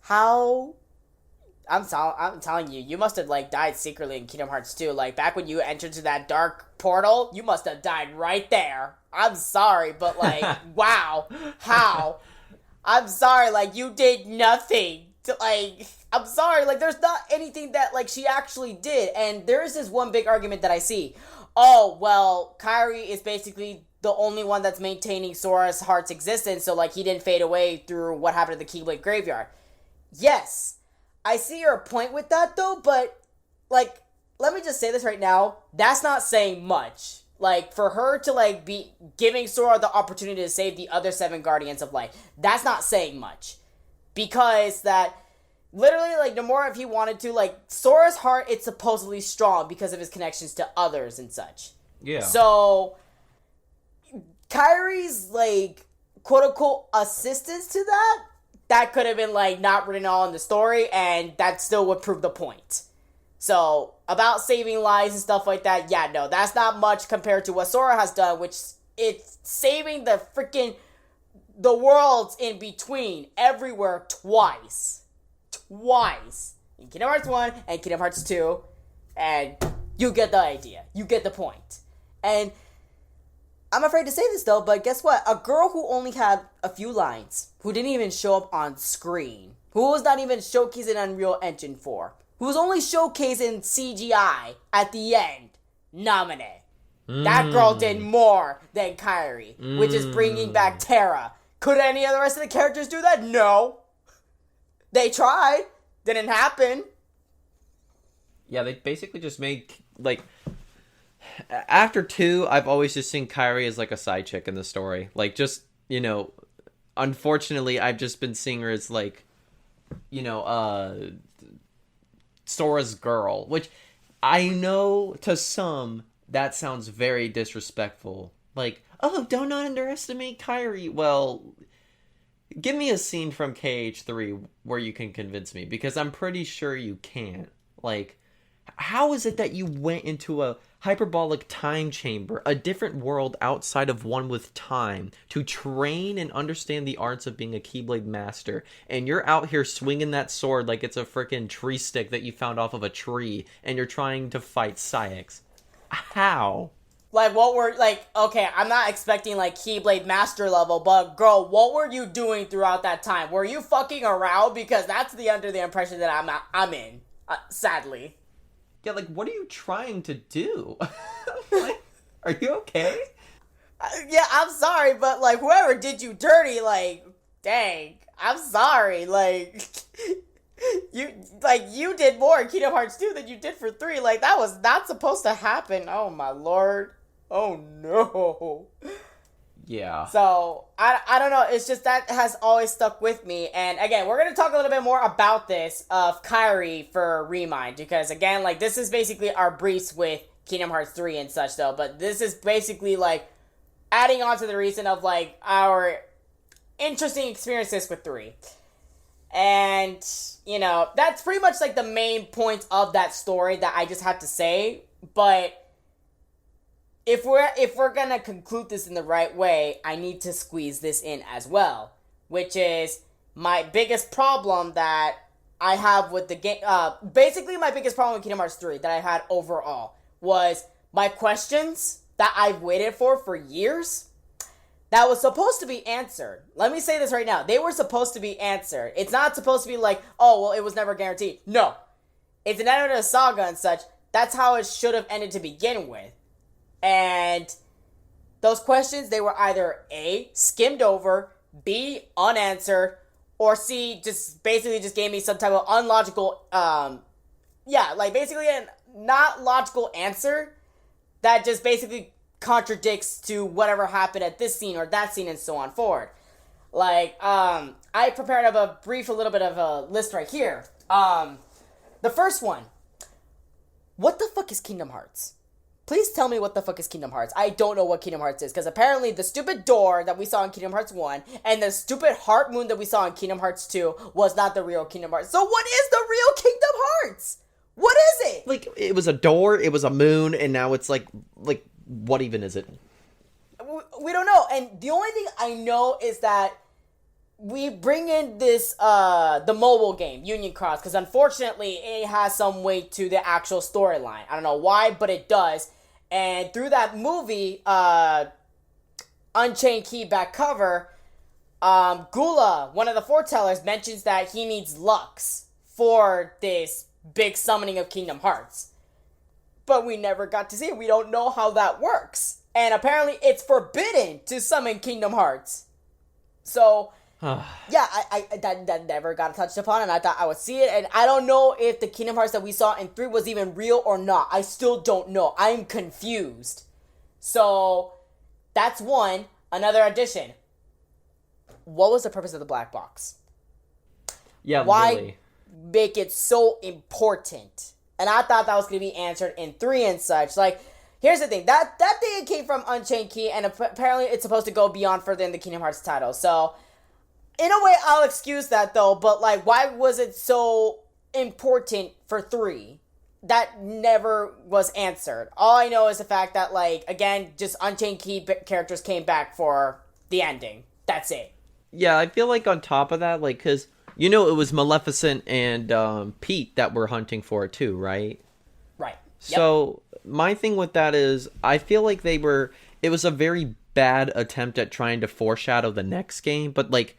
How? I'm telling you, you must have, like, died secretly in Kingdom Hearts 2. Like, back when you entered to that dark portal, you must have died right there. I'm sorry, but, like, wow. How? I'm sorry, like, you did nothing to, like, I'm sorry, like, there's not anything that, like, she actually did. And there is this one big argument that I see. Oh, well, Kairi is basically the only one that's maintaining Sora's heart's existence, so, like, he didn't fade away through what happened to the Keyblade Graveyard. Yes, I see your point with that, though, but, like, let me just say this right now, that's not saying much. Like, for her to, like, be giving Sora the opportunity to save the other 7 Guardians of Light, that's not saying much. Because that, literally, like, Nomura, if he wanted to, like, Sora's heart, it's supposedly strong because of his connections to others and such. Yeah. So, Kairi's, like, quote-unquote assistance to that could have been, like, not written all in the story, and that still would prove the point. So, about saving lives and stuff like that, yeah, no, that's not much compared to what Sora has done, which it's saving the freaking, the worlds in between, everywhere, twice. In Kingdom Hearts 1 and Kingdom Hearts 2, and you get the idea. You get the point. And I'm afraid to say this, though, but guess what? A girl who only had a few lines, who didn't even show up on screen, who was not even showcased in Unreal Engine 4, who was only showcased in CGI at the end, Naminé. That girl did more than Kairi, which is bringing back Terra. Could any of the rest of the characters do that? No. They tried. Didn't happen. Yeah, they basically just made, like, after 2, I've always just seen Kairi as, like, a side chick in the story. Like, just, you know, unfortunately, I've just been seeing her as, like, you know, Sora's girl. Which, I know, to some, that sounds very disrespectful. Like, oh, don't underestimate Kairi. Well, give me a scene from KH3 where you can convince me, because I'm pretty sure you can't. Like, how is it that you went into a hyperbolic time chamber, a different world outside of one with time, to train and understand the arts of being a Keyblade master, and you're out here swinging that sword like it's a freaking tree stick that you found off of a tree, and you're trying to fight Saïx? How? Like, what were, like, okay, I'm not expecting, like, Keyblade Master level, but, girl, what were you doing throughout that time? Were you fucking around? Because that's under the impression that I'm in, sadly. Yeah, like, what are you trying to do? Like, are you okay? Yeah, I'm sorry, but, like, whoever did you dirty, like, dang, I'm sorry, like... You did more in Kingdom Hearts 2 than you did for 3. Like, that was not supposed to happen. Oh, my lord. Oh, no. Yeah. So, I don't know. It's just that has always stuck with me. And, again, we're going to talk a little bit more about this of Kairi for Remind. Because, again, like, this is basically our briefs with Kingdom Hearts 3 and such, though. But this is basically, like, adding on to the reason of, like, our interesting experiences with 3. And, you know, that's pretty much, like, the main point of that story that I just have to say. But if we're gonna conclude this in the right way, I need to squeeze this in as well. Which is my biggest problem that I have with the game. Basically, my biggest problem with Kingdom Hearts 3 that I had overall was my questions that I've waited for years. That was supposed to be answered. Let me say this right now. They were supposed to be answered. It's not supposed to be like, oh, well, it was never guaranteed. No. It's an end of the saga and such. That's how it should have ended to begin with. And those questions, they were either A, skimmed over, B, unanswered, or C, just basically just gave me some type of unlogical, basically a not logical answer that just basically contradicts to whatever happened at this scene or that scene and so on forward. Like, I prepared a little bit of a list right here. The first one. What the fuck is Kingdom Hearts? Please tell me what the fuck is Kingdom Hearts. I don't know what Kingdom Hearts is, because apparently the stupid door that we saw in Kingdom Hearts 1 and the stupid heart moon that we saw in Kingdom Hearts 2 was not the real Kingdom Hearts. So what is the real Kingdom Hearts? What is it? Like, it was a door, it was a moon, and now it's like, what even is it? We don't know. And the only thing I know is that we bring in this, the mobile game, Union Cross, because unfortunately it has some weight to the actual storyline. I don't know why, but it does. And through that movie, Unchained Key back cover, Gula, one of the foretellers, mentions that he needs Lux for this big summoning of Kingdom Hearts. But we never got to see it. We don't know how that works. And apparently it's forbidden to summon Kingdom Hearts. So, yeah, I that never got touched upon, and I thought I would see it. And I don't know if the Kingdom Hearts that we saw in 3 was even real or not. I still don't know. I'm confused. So, that's one. Another addition. What was the purpose of the black box? Yeah, why really. Make it so important? And I thought that was going to be answered in 3 and such. Like, here's the thing. That thing came from Unchained Key, and apparently it's supposed to go beyond further in the Kingdom Hearts title. So, in a way, I'll excuse that, though. But, like, why was it so important for 3? That never was answered. All I know is the fact that, like, again, just Unchained Key characters came back for the ending. That's it. Yeah, I feel like on top of that, like, because... You know, it was Maleficent and Pete that were hunting for it too, right? Right. So, my thing with that is, I feel like it was a very bad attempt at trying to foreshadow the next game, but, like,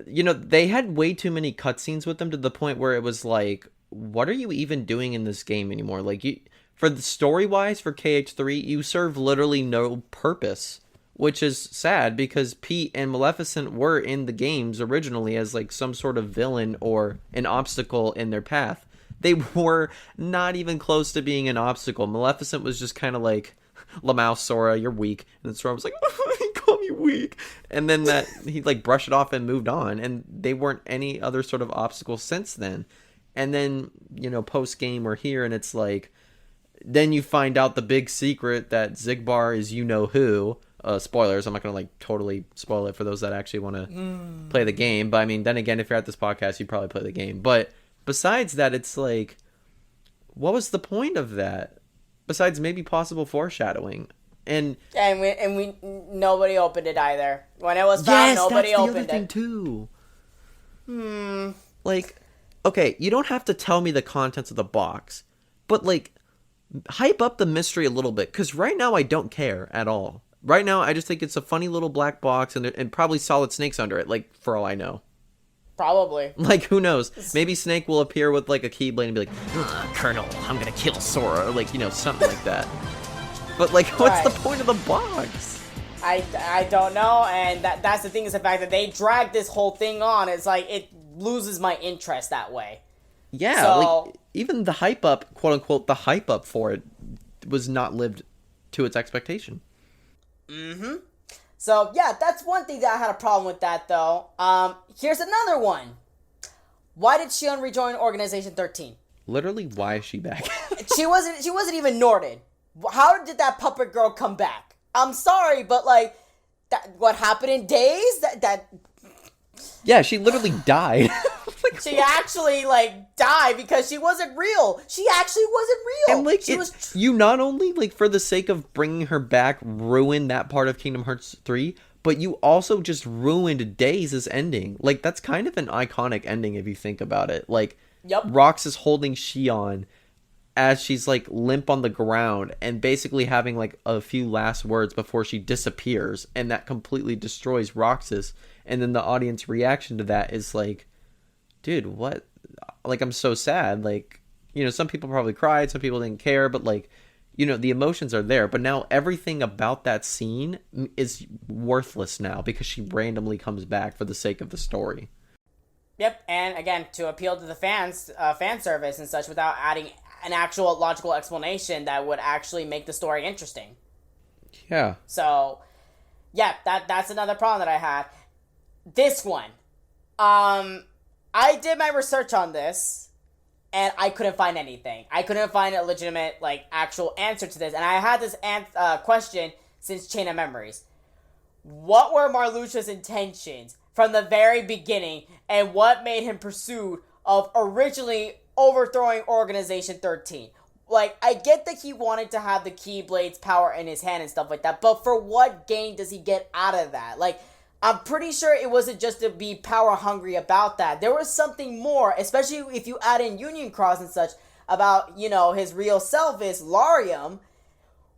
you know, they had way too many cutscenes with them to the point where it was like, what are you even doing in this game anymore? Like, for the story-wise, for KH3, you serve literally no purpose. Which is sad, because Pete and Maleficent were in the games originally as, like, some sort of villain or an obstacle in their path. They were not even close to being an obstacle. Maleficent was just kind of like, Lamau, Sora, you're weak. And then Sora was like, he called me weak. And then he, like, brushed it off and moved on. And they weren't any other sort of obstacle since then. And then, you know, post-game we're here, and it's like, then you find out the big secret that Xigbar is you-know-who. Spoilers, I'm not going to, like, totally spoil it for those that actually want to play the game. But, I mean, then again, if you're at this podcast, you'd probably play the game. But besides that, it's like, what was the point of that? Besides maybe possible foreshadowing. And we nobody opened it either. When it was found, nobody opened it. Yes, that's the other thing, too. Like, okay, you don't have to tell me the contents of the box. But, like, hype up the mystery a little bit, because right now I don't care at all. Right now I just think it's a funny little black box and probably solid snakes under it, like, for all I know. Probably. Like, who knows? Maybe Snake will appear with, like, a keyblade and be like, Colonel, I'm gonna kill Sora, or, like, you know, something like that. But, like, what's the point of the box? I don't know, and that's the thing, is the fact that they dragged this whole thing on. It's like, it loses my interest that way. Yeah, so, like, even the hype up, quote-unquote, the hype up for it was not lived to its expectation. Mm-hmm. So, yeah, that's one thing that I had a problem with that, though. Here's another one. Why did Shion rejoin Organization 13? Literally, why is she back? She wasn't even Norded. How did that puppet girl come back? I'm sorry, but, like, what happened in Days? Yeah, she literally died. She actually, like, died because she wasn't real. She actually wasn't real. And, like, you not only, like, for the sake of bringing her back, ruined that part of Kingdom Hearts 3, but you also just ruined Days' ending. Like, that's kind of an iconic ending if you think about it. Like, yep. Rox is holding Shion as she's, like, limp on the ground and basically having, like, a few last words before she disappears, and that completely destroys Roxas. And then the audience reaction to that is like, dude, what? Like, I'm so sad. Like, you know, some people probably cried, some people didn't care, but, like, you know, the emotions are there. But now everything about that scene is worthless now because she randomly comes back for the sake of the story. Yep, and again, to appeal to the fans, fan service and such, without adding an actual logical explanation that would actually make the story interesting. Yeah. So, yeah, that's another problem that I had. This one. I did my research on this, and I couldn't find anything. I couldn't find a legitimate, like, actual answer to this. And I had this question since Chain of Memories. What were Marluxia's intentions from the very beginning, and what made him pursued of originally overthrowing Organization 13? Like, I get that he wanted to have the Keyblade's power in his hand and stuff like that, but for what gain does he get out of that? Like, I'm pretty sure it wasn't just to be power hungry about that. There was something more, especially if you add in Union Cross and such, about, you know, his real self is Larium.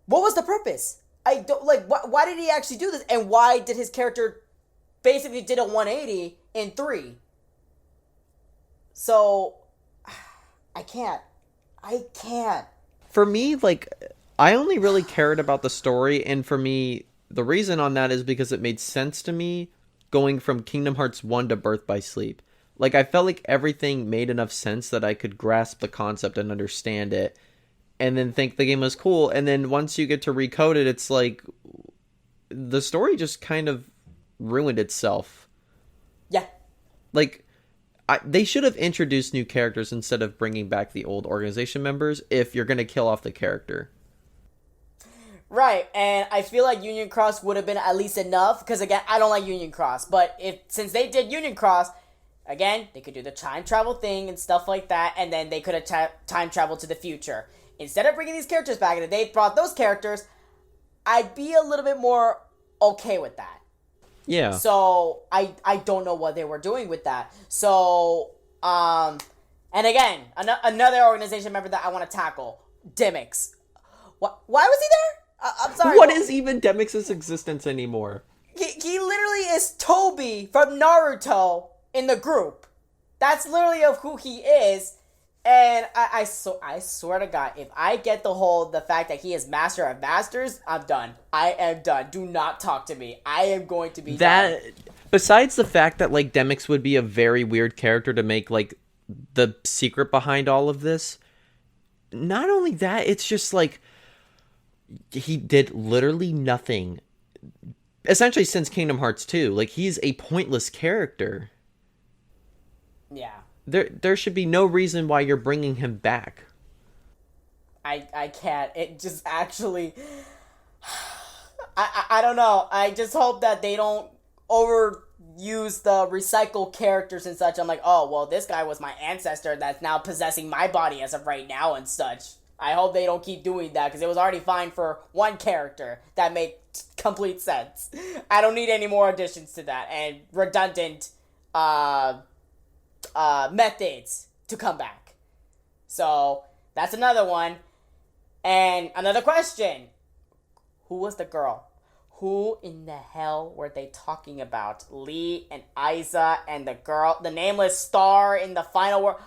What was the purpose? I don't, like, why did he actually do this? And why did his character basically did a 180 in 3? So, I can't. For me, like, I only really cared about the story, and for me, the reason on that is because it made sense to me going from Kingdom Hearts 1 to Birth by Sleep. Like, I felt like everything made enough sense that I could grasp the concept and understand it, and then think the game was cool, and then once you get to recode it, it's like, the story just kind of ruined itself. Yeah. Like, they should have introduced new characters instead of bringing back the old organization members if you're going to kill off the character. Right, and I feel like Union Cross would have been at least enough, because again, I don't like Union Cross, but since they did Union Cross, again, they could do the time travel thing and stuff like that, and then they could have time traveled to the future. Instead of bringing these characters back, and if they brought those characters, I'd be a little bit more okay with that. Yeah. So, I don't know what they were doing with that. So, and again, another organization member that I want to tackle, Demyx. Why was he there? I'm sorry. What is even Demyx's existence anymore? He literally is Toby from Naruto in the group. That's literally of who he is. And I swear to God, if I get the fact that he is Master of Masters, I'm done. I am done. Do not talk to me. I am going to be done. Besides the fact that, like, Demyx would be a very weird character to make, like, the secret behind all of this, not only that, it's just, like, he did literally nothing, essentially, since Kingdom Hearts 2. Like, he's a pointless character. Yeah. There should be no reason why you're bringing him back. I can't. It just actually... I don't know. I just hope that they don't overuse the recycle characters and such. I'm like, oh, well, this guy was my ancestor that's now possessing my body as of right now and such. I hope they don't keep doing that, because it was already fine for one character that made complete sense. I don't need any more additions to that and redundant methods to come back. So, that's another one. And another question. Who was the girl? Who in the hell were they talking about? Lee and Isa and the girl, the nameless star in the final world.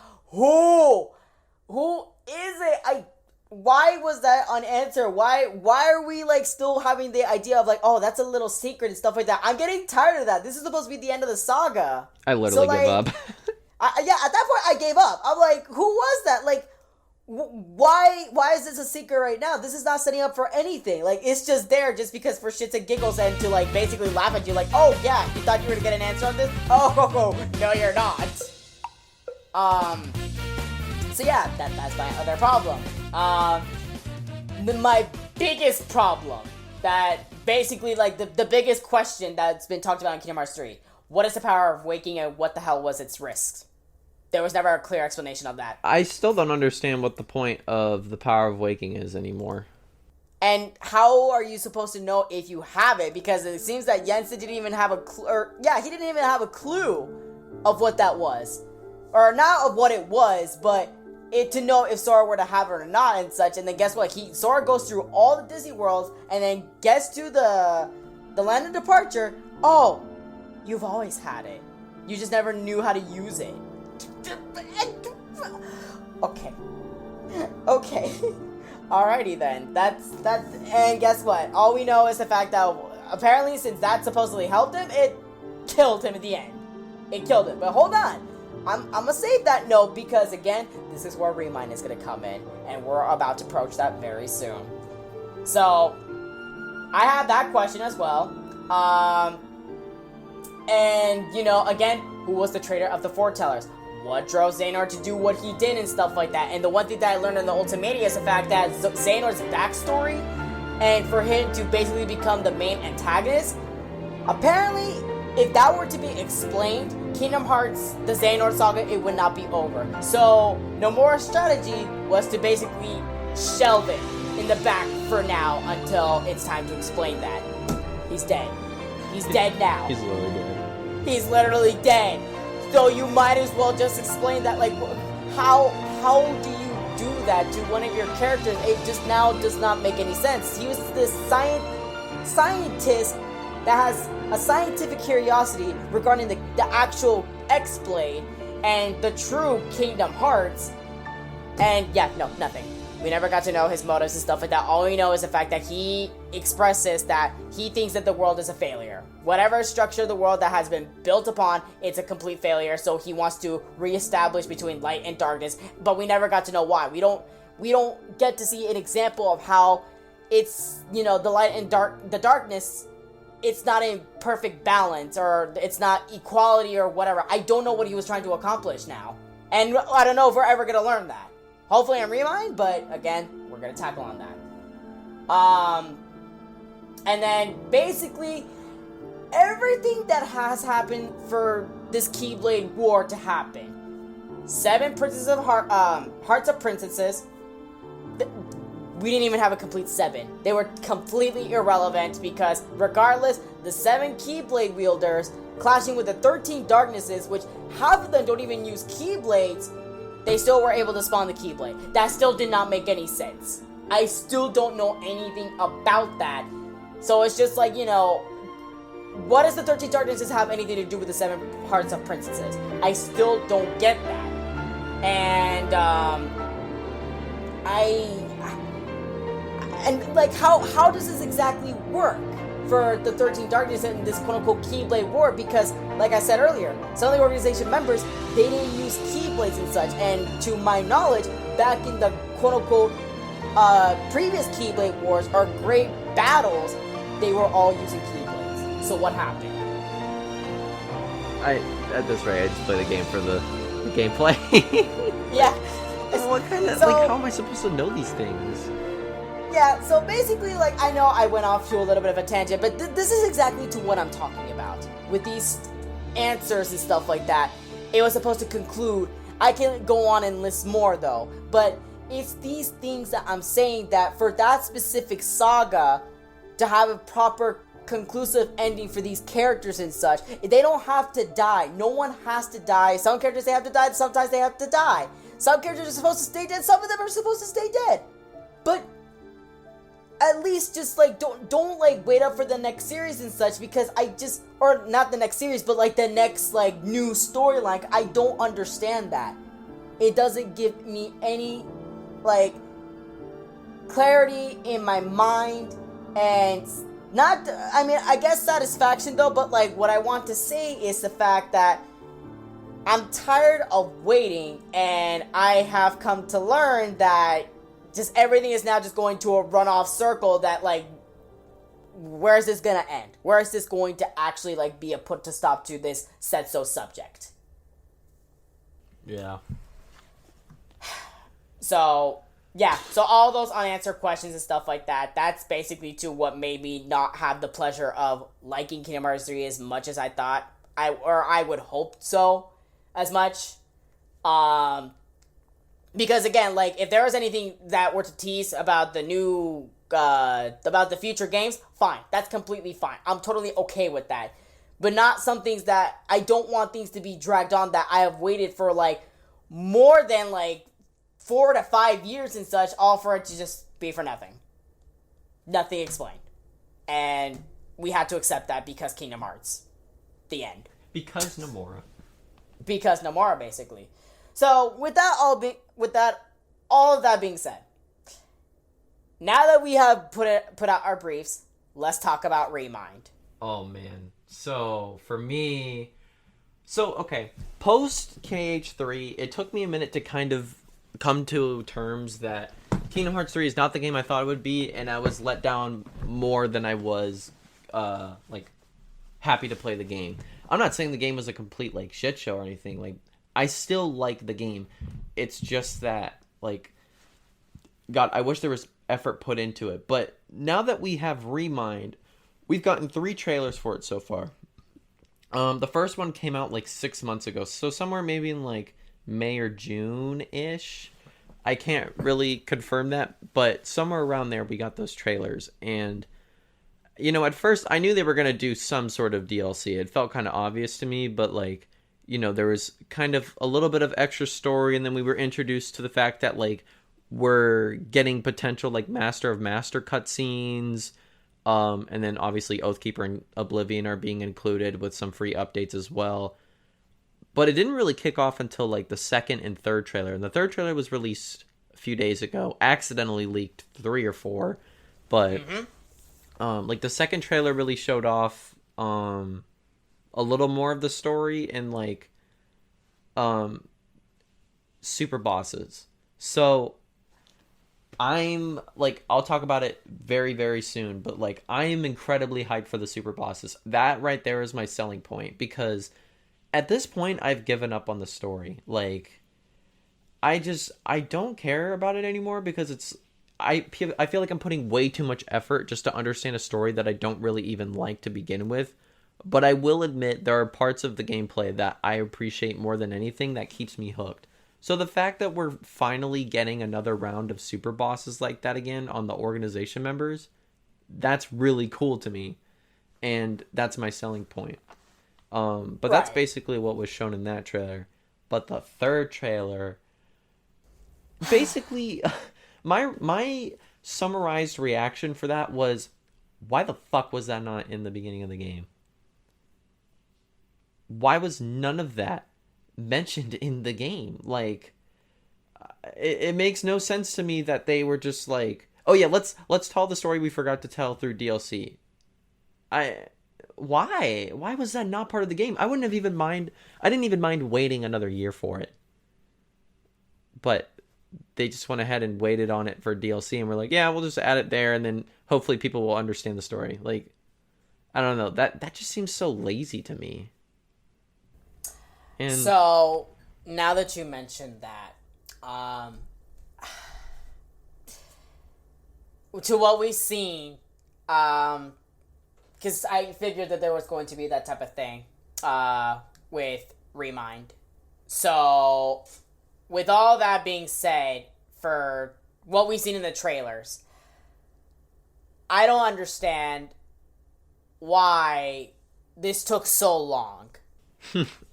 Who is it? Why was that unanswered? Why are we like still having the idea of like, oh, that's a little secret and stuff like that? I'm getting tired of that. This is supposed to be the end of the saga. I literally give up. Yeah, at that point I gave up. I'm like, who was that? Like, why is this a secret right now? This is not setting up for anything. Like, it's just there just because for shits and giggles and to like basically laugh at you like, oh yeah, you thought you were gonna get an answer on this? Oh, no you're not. So yeah, that's my other problem. My biggest problem, that basically like the biggest question that's been talked about in Kingdom Hearts 3. What is the power of waking and what the hell was its risks? There was never a clear explanation of that. I still don't understand what the point of the power of waking is anymore. And how are you supposed to know if you have it? Because it seems that Jensen didn't even have a clue, he didn't even have a clue of what that was. Or not of what it was, but to know if Sora were to have it or not and such. And then guess what? Sora goes through all the Disney worlds and then gets to the land of departure. Oh, you've always had it. You just never knew how to use it. Okay. Alrighty then. That's and guess what? All we know is the fact that apparently since that supposedly helped him, it killed him at the end. It killed him. But hold on. I'm gonna save that note because again, this is where Remind is gonna come in, and we're about to approach that very soon. So I have that question as well. And you know, again, who was the traitor of the foretellers? What drove Xehanort to do what he did and stuff like that? And the one thing that I learned in the Ultimadia is the fact that Xehanort's backstory, and for him to basically become the main antagonist, apparently, if that were to be explained, Kingdom Hearts, the Xehanort saga, it would not be over. So, Nomura's strategy was to basically shelve it in the back for now until it's time to explain that. He's dead. He's dead now. He's literally dead. He's literally dead. So you might as well just explain that, like, how do you do that to one of your characters? It just now does not make any sense. He was this scientist that has a scientific curiosity regarding the actual X-Blade and the true Kingdom Hearts. And yeah, no, nothing. We never got to know his motives and stuff like that. All we know is the fact that he expresses that he thinks that the world is a failure. Whatever structure of the world that has been built upon, it's a complete failure. So he wants to reestablish between light and darkness. But we never got to know why. We don't get to see an example of how it's, you know, the light and the darkness, it's not in perfect balance, or it's not equality or whatever. I don't know what he was trying to accomplish now. And I don't know if we're ever going to learn that. Hopefully in Remind, but again, we're going to tackle on that. And then basically, everything that has happened for this Keyblade War to happen. 7 Princesses of Hearts of Princesses. We didn't even have a complete 7. They were completely irrelevant because regardless, the 7 Keyblade wielders clashing with the 13 Darknesses, which half of them don't even use Keyblades, they still were able to spawn the Keyblade. That still did not make any sense. I still don't know anything about that. So it's just like, you know, what does the 13 Darknesses have anything to do with the 7 Hearts of Princesses? I still don't get that. And, like, how does this exactly work for the 13 Darkness in this quote-unquote Keyblade War? Because, like I said earlier, some of the organization members, they didn't use Keyblades and such, and to my knowledge, back in the quote-unquote previous Keyblade Wars, or great battles, they were all using Keyblades. So what happened? At this rate, I just play the game for the gameplay. Yeah. What kind of, like, how am I supposed to know these things? Yeah, so basically, like, I know I went off to a little bit of a tangent, but this is exactly to what I'm talking about. With these answers and stuff like that, it was supposed to conclude. I can go on and list more, though, but it's these things that I'm saying that for that specific saga to have a proper conclusive ending for these characters and such, they don't have to die. No one has to die. Some characters, they have to die, sometimes they have to die. Some characters are supposed to stay dead, some of them are supposed to stay dead. But at least just like don't like wait up for the next series and such, because or not the next series, but like the next like new storyline. I don't understand that. It doesn't give me any like clarity in my mind, and not, I mean, I guess satisfaction though, but like what I want to say is the fact that I'm tired of waiting, and I have come to learn that just everything is now just going to a runoff circle that, like, where is this gonna end? Where is this going to actually, like, be a put to stop to this said so subject? Yeah. So, yeah. So all those unanswered questions and stuff like that, that's basically to what made me not have the pleasure of liking Kingdom Hearts 3 as much as I thought. I would hope so as much. Because again, like, if there was anything that were to tease about the new, about the future games, fine. That's completely fine. I'm totally okay with that. But not some things that, I don't want things to be dragged on that I have waited for, like, more than, like, 4 to 5 years and such, all for it to just be for nothing. Nothing explained. And we had to accept that because Kingdom Hearts. The end. Because Nomura. Because Nomura, basically. So, with all of that being said, now that we have put out our briefs, let's talk about Remind. Oh man. So for me, okay, post KH3, it took me a minute to kind of come to terms that Kingdom Hearts 3 is not the game I thought it would be, and I was let down more than I was like happy to play the game. I'm not saying the game was a complete like shit show or anything. Like, I still like the game. It's just that, like, God, I wish there was effort put into it. But now that we have Remind, we've gotten 3 trailers for it so far. The first one came out like 6 months ago, so somewhere maybe in like May or June-ish. I can't really confirm that, but somewhere around there we got those trailers. And, you know, at first I knew they were going to do some sort of DLC. It felt kind of obvious to me, but like, you know, there was kind of a little bit of extra story, and then we were introduced to the fact that, like, we're getting potential, like, Master of Master cutscenes, and then obviously Oathkeeper and Oblivion are being included with some free updates as well. But it didn't really kick off until, like, the second and third trailer, and the third trailer was released a few days ago, accidentally leaked 3 or 4, but, like, the second trailer really showed off, a little more of the story and like super bosses. So I'm like, I'll talk about it very, very soon, but like, I am incredibly hyped for the super bosses. That right there is my selling point, because at this point I've given up on the story. Like, I don't care about it anymore, because I feel like I'm putting way too much effort just to understand a story that I don't really even like to begin with. But I will admit there are parts of the gameplay that I appreciate more than anything that keeps me hooked. So the fact that we're finally getting another round of super bosses like that again on the organization members, that's really cool to me. And that's my selling point. But that's basically what was shown in that trailer. But the third trailer, basically, my summarized reaction for that was, why the fuck was that not in the beginning of the game? Why was none of that mentioned in the game? Like, it makes no sense to me that they were just like, oh yeah, let's tell the story we forgot to tell through DLC. Why was that not part of the game? I didn't even mind waiting another year for it. But they just went ahead and waited on it for DLC, and we're like, yeah, we'll just add it there, and then hopefully people will understand the story. Like, I don't know, that just seems so lazy to me. And so, now that you mentioned that, to what we've seen, because I figured that there was going to be that type of thing, with Remind. So, with all that being said, for what we've seen in the trailers, I don't understand why this took so long.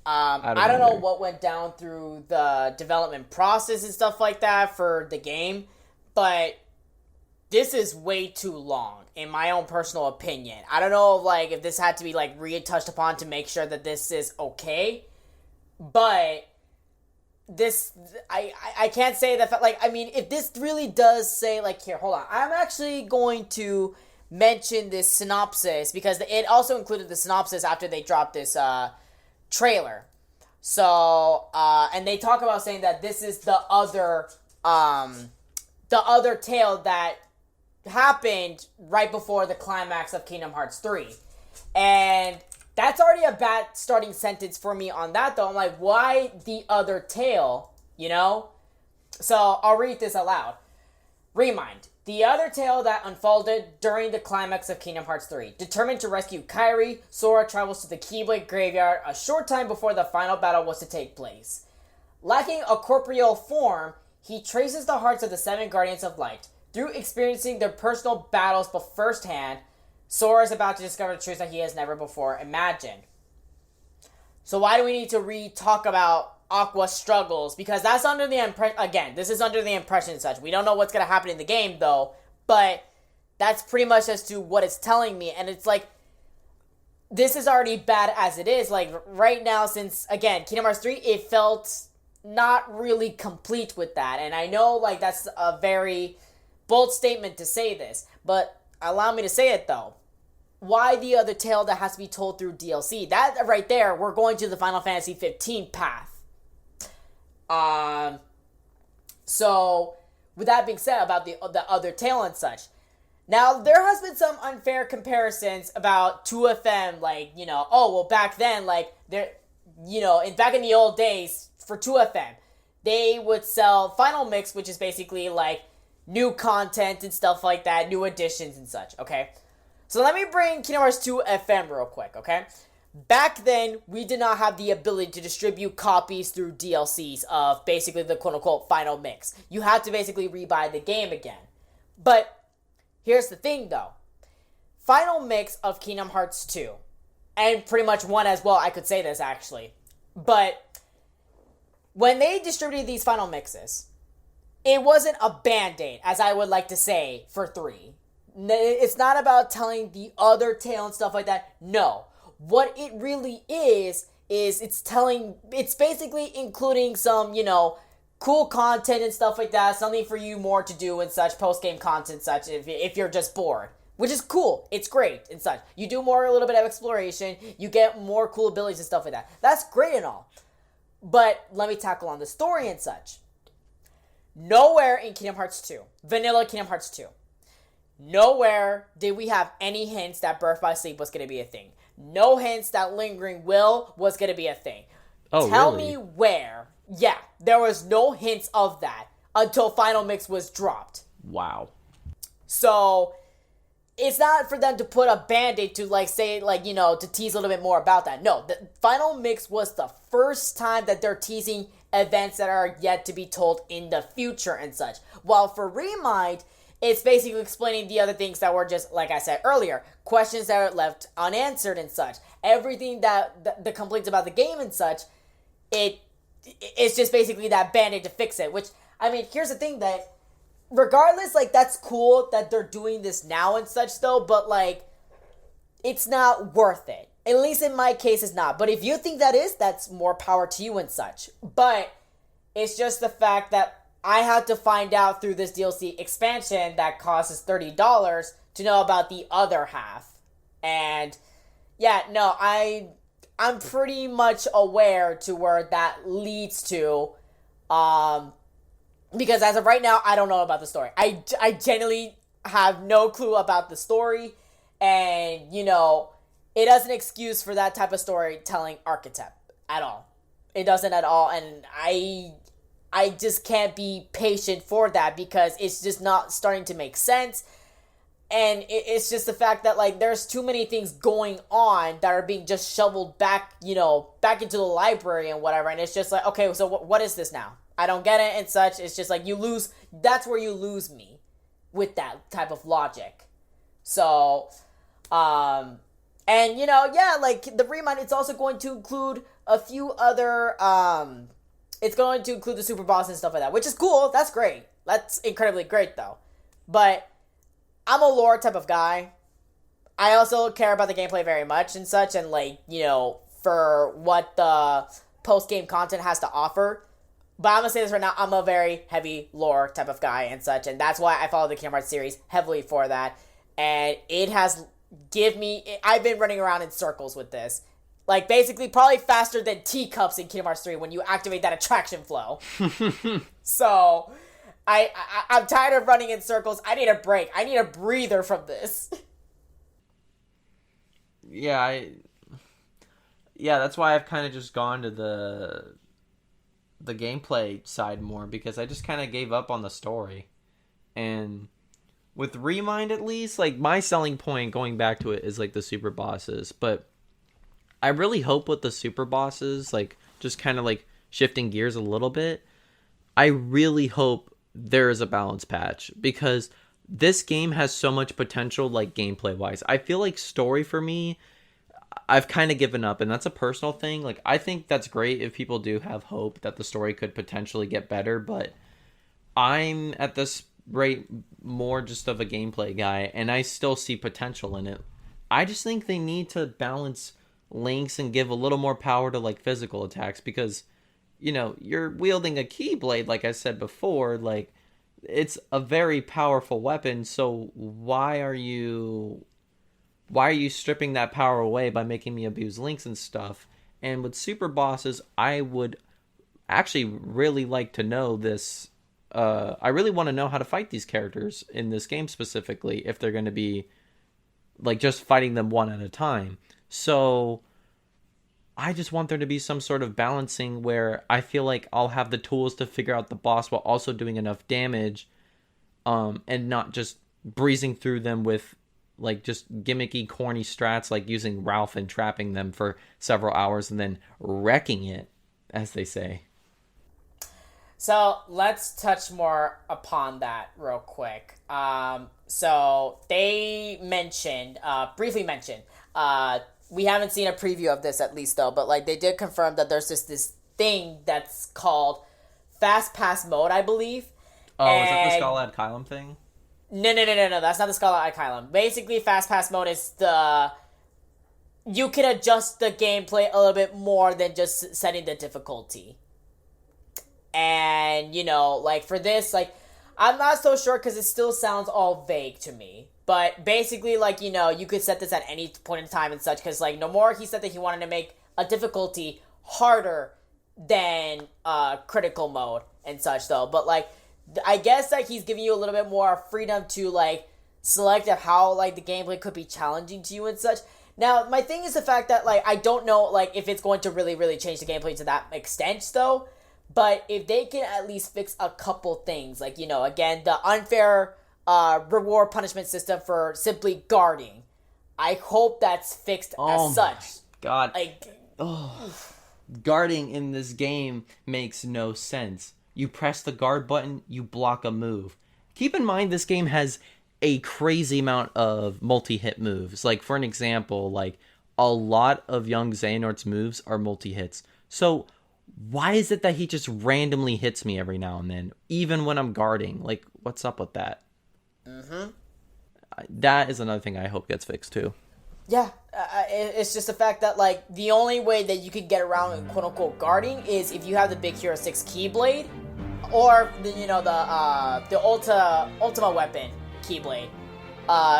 I don't know what went down through the development process and stuff like that for the game, but this is way too long, in my own personal opinion. I don't know, like, if this had to be, like, retouched upon to make sure that this is okay, but this, I can't say that, like, I mean, if this really does say, like, here, hold on, I'm actually going to mention this synopsis, because it also included the synopsis after they dropped this, trailer. So, and they talk about saying that this is the other tale that happened right before the climax of Kingdom Hearts 3. And that's already a bad starting sentence for me on that, though. I'm like, why the other tale, you know? So, I'll read this aloud. Remind. The other tale that unfolded during the climax of Kingdom Hearts 3. Determined to rescue Kairi, Sora travels to the Keyblade Graveyard a short time before the final battle was to take place. Lacking a corporeal form, he traces the hearts of the 7 Guardians of Light. Through experiencing their personal battles but firsthand, Sora is about to discover the truths that he has never before imagined. So why do we need to re-talk about Aqua's struggles? Because that's under the impression, again, this is under the impression and such. We don't know what's going to happen in the game, though, but that's pretty much as to what it's telling me. And it's like, this is already bad as it is. Like, right now, since, again, Kingdom Hearts 3, it felt not really complete with that. And I know, like, that's a very bold statement to say this, but allow me to say it, though. Why the other tale that has to be told through DLC? That right there, we're going to the Final Fantasy 15 path. So, with that being said about the other tale and such, now there has been some unfair comparisons about 2FM, like, you know, oh, well, back then, like, there, you know, back in the old days, for 2FM, they would sell Final Mix, which is basically, like, new content and stuff like that, new additions and such, okay? So let me bring Kingdom Hearts 2 FM real quick, okay? Back then, we did not have the ability to distribute copies through DLCs of basically the quote-unquote Final Mix. You had to basically rebuy the game again. But here's the thing, though. Final Mix of Kingdom Hearts 2, and pretty much 1 as well, I could say this actually, but when they distributed these Final Mixes, it wasn't a band-aid, as I would like to say, for 3. It's not about telling the other tale and stuff like that. No. What it really is it's basically including some, you know, cool content and stuff like that, something for you more to do and such, post-game content and such, if you're just bored. Which is cool. It's great and such. You do a little bit of exploration, you get more cool abilities and stuff like that. That's great and all. But let me tackle on the story and such. Nowhere in Kingdom Hearts 2, vanilla Kingdom Hearts 2, nowhere did we have any hints that Birth by Sleep was going to be a thing. No hints that Lingering Will was going to be a thing. Oh, Tell really? me where. Yeah, there was no hints of that until Final Mix was dropped. Wow. So, it's not for them to put a band-aid to, like, say, like, you know, to tease a little bit more about that. No, the Final Mix was the first time that they're teasing events that are yet to be told in the future and such. While for Remind, it's basically explaining the other things that were just, like I said earlier, questions that are left unanswered and such. Everything that the complaints about the game and such, it's just basically that band-aid to fix it. Which, I mean, here's the thing that, regardless, like, that's cool that they're doing this now and such, though, but, like, it's not worth it. At least in my case, it's not. But if you think that is, that's more power to you and such. But it's just the fact that I had to find out through this DLC expansion that costs $30 to know about the other half. And, yeah, no, I'm pretty much aware to where that leads to, because as of right now, I don't know about the story. I genuinely have no clue about the story, and, you know, it doesn't excuse for that type of storytelling archetype at all. It doesn't at all, and I just can't be patient for that because it's just not starting to make sense. And it's just the fact that, like, there's too many things going on that are being just shoveled back, you know, back into the library and whatever. And it's just like, okay, so what is this now? I don't get it and such. It's just like you lose. That's where you lose me with that type of logic. So, and, you know, yeah, like, the Remind, it's also going to include a few other, it's going to include the Super Boss and stuff like that, which is cool. That's great. That's incredibly great, though. But I'm a lore type of guy. I also care about the gameplay very much and such, and like, you know, for what the post-game content has to offer. But I'm gonna say this right now, I'm a very heavy lore type of guy and such, and that's why I follow the Kingdom Hearts series heavily for that. And it has I've been running around in circles with this. Like, basically, probably faster than teacups in Kingdom Hearts 3 when you activate that attraction flow. So, I'm tired of running in circles. I need a break. I need a breather from this. Yeah, that's why I've kind of just gone to the gameplay side more, because I just kind of gave up on the story. And with Remind, at least, like, my selling point going back to it is like the super bosses, but I really hope with the super bosses, like, just kind of like shifting gears a little bit, I really hope there is a balance patch, because this game has so much potential, like, gameplay wise. I feel like story for me, I've kind of given up, and that's a personal thing. Like, I think that's great if people do have hope that the story could potentially get better, but I'm at this rate more just of a gameplay guy, and I still see potential in it. I just think they need to balance links and give a little more power to, like, physical attacks, because, you know, you're wielding a keyblade, like I said before, like, it's a very powerful weapon, so why are you stripping that power away by making me abuse links and stuff? And with super bosses, I would actually really like to know this. I really want to know how to fight these characters in this game specifically, if they're going to be, like, just fighting them one at a time. So I just want there to be some sort of balancing where I feel like I'll have the tools to figure out the boss while also doing enough damage, and not just breezing through them with, like, just gimmicky, corny strats, like using Ralph and trapping them for several hours and then wrecking it, as they say. So let's touch more upon that real quick. So they briefly mentioned, we haven't seen a preview of this at least though, but like they did confirm that there's just this thing that's called Fast Pass Mode, I believe. Oh, is that the Scala Kylum thing? No, that's not the Scala Kylum. Basically, Fast Pass Mode is you can adjust the gameplay a little bit more than just setting the difficulty. And, you know, like, for this, like, I'm not so sure because it still sounds all vague to me. But basically, like, you know, you could set this at any point in time and such, because, like, Nomura, he said that he wanted to make a difficulty harder than critical mode and such, though. But, like, I guess, like, he's giving you a little bit more freedom to, like, select of how, like, the gameplay could be challenging to you and such. Now, my thing is the fact that, like, I don't know, like, if it's going to really, really change the gameplay to that extent, though. But if they can at least fix a couple things, like, you know, again, the unfair reward punishment system for simply guarding, I hope that's fixed as such. God. Like, guarding in this game makes no sense. You press the guard button, you block a move. Keep in mind, this game has a crazy amount of multi-hit moves. Like, for an example, like, a lot of young Xehanort's moves are multi-hits. So why is it that he just randomly hits me every now and then, even when I'm guarding? Like, what's up with that? Mm-hmm. That is another thing I hope gets fixed, too. Yeah, it's just the fact that, like, the only way that you could get around quote-unquote guarding is if you have the Big Hero 6 Keyblade, or, you know, the Ultima weapon Keyblade.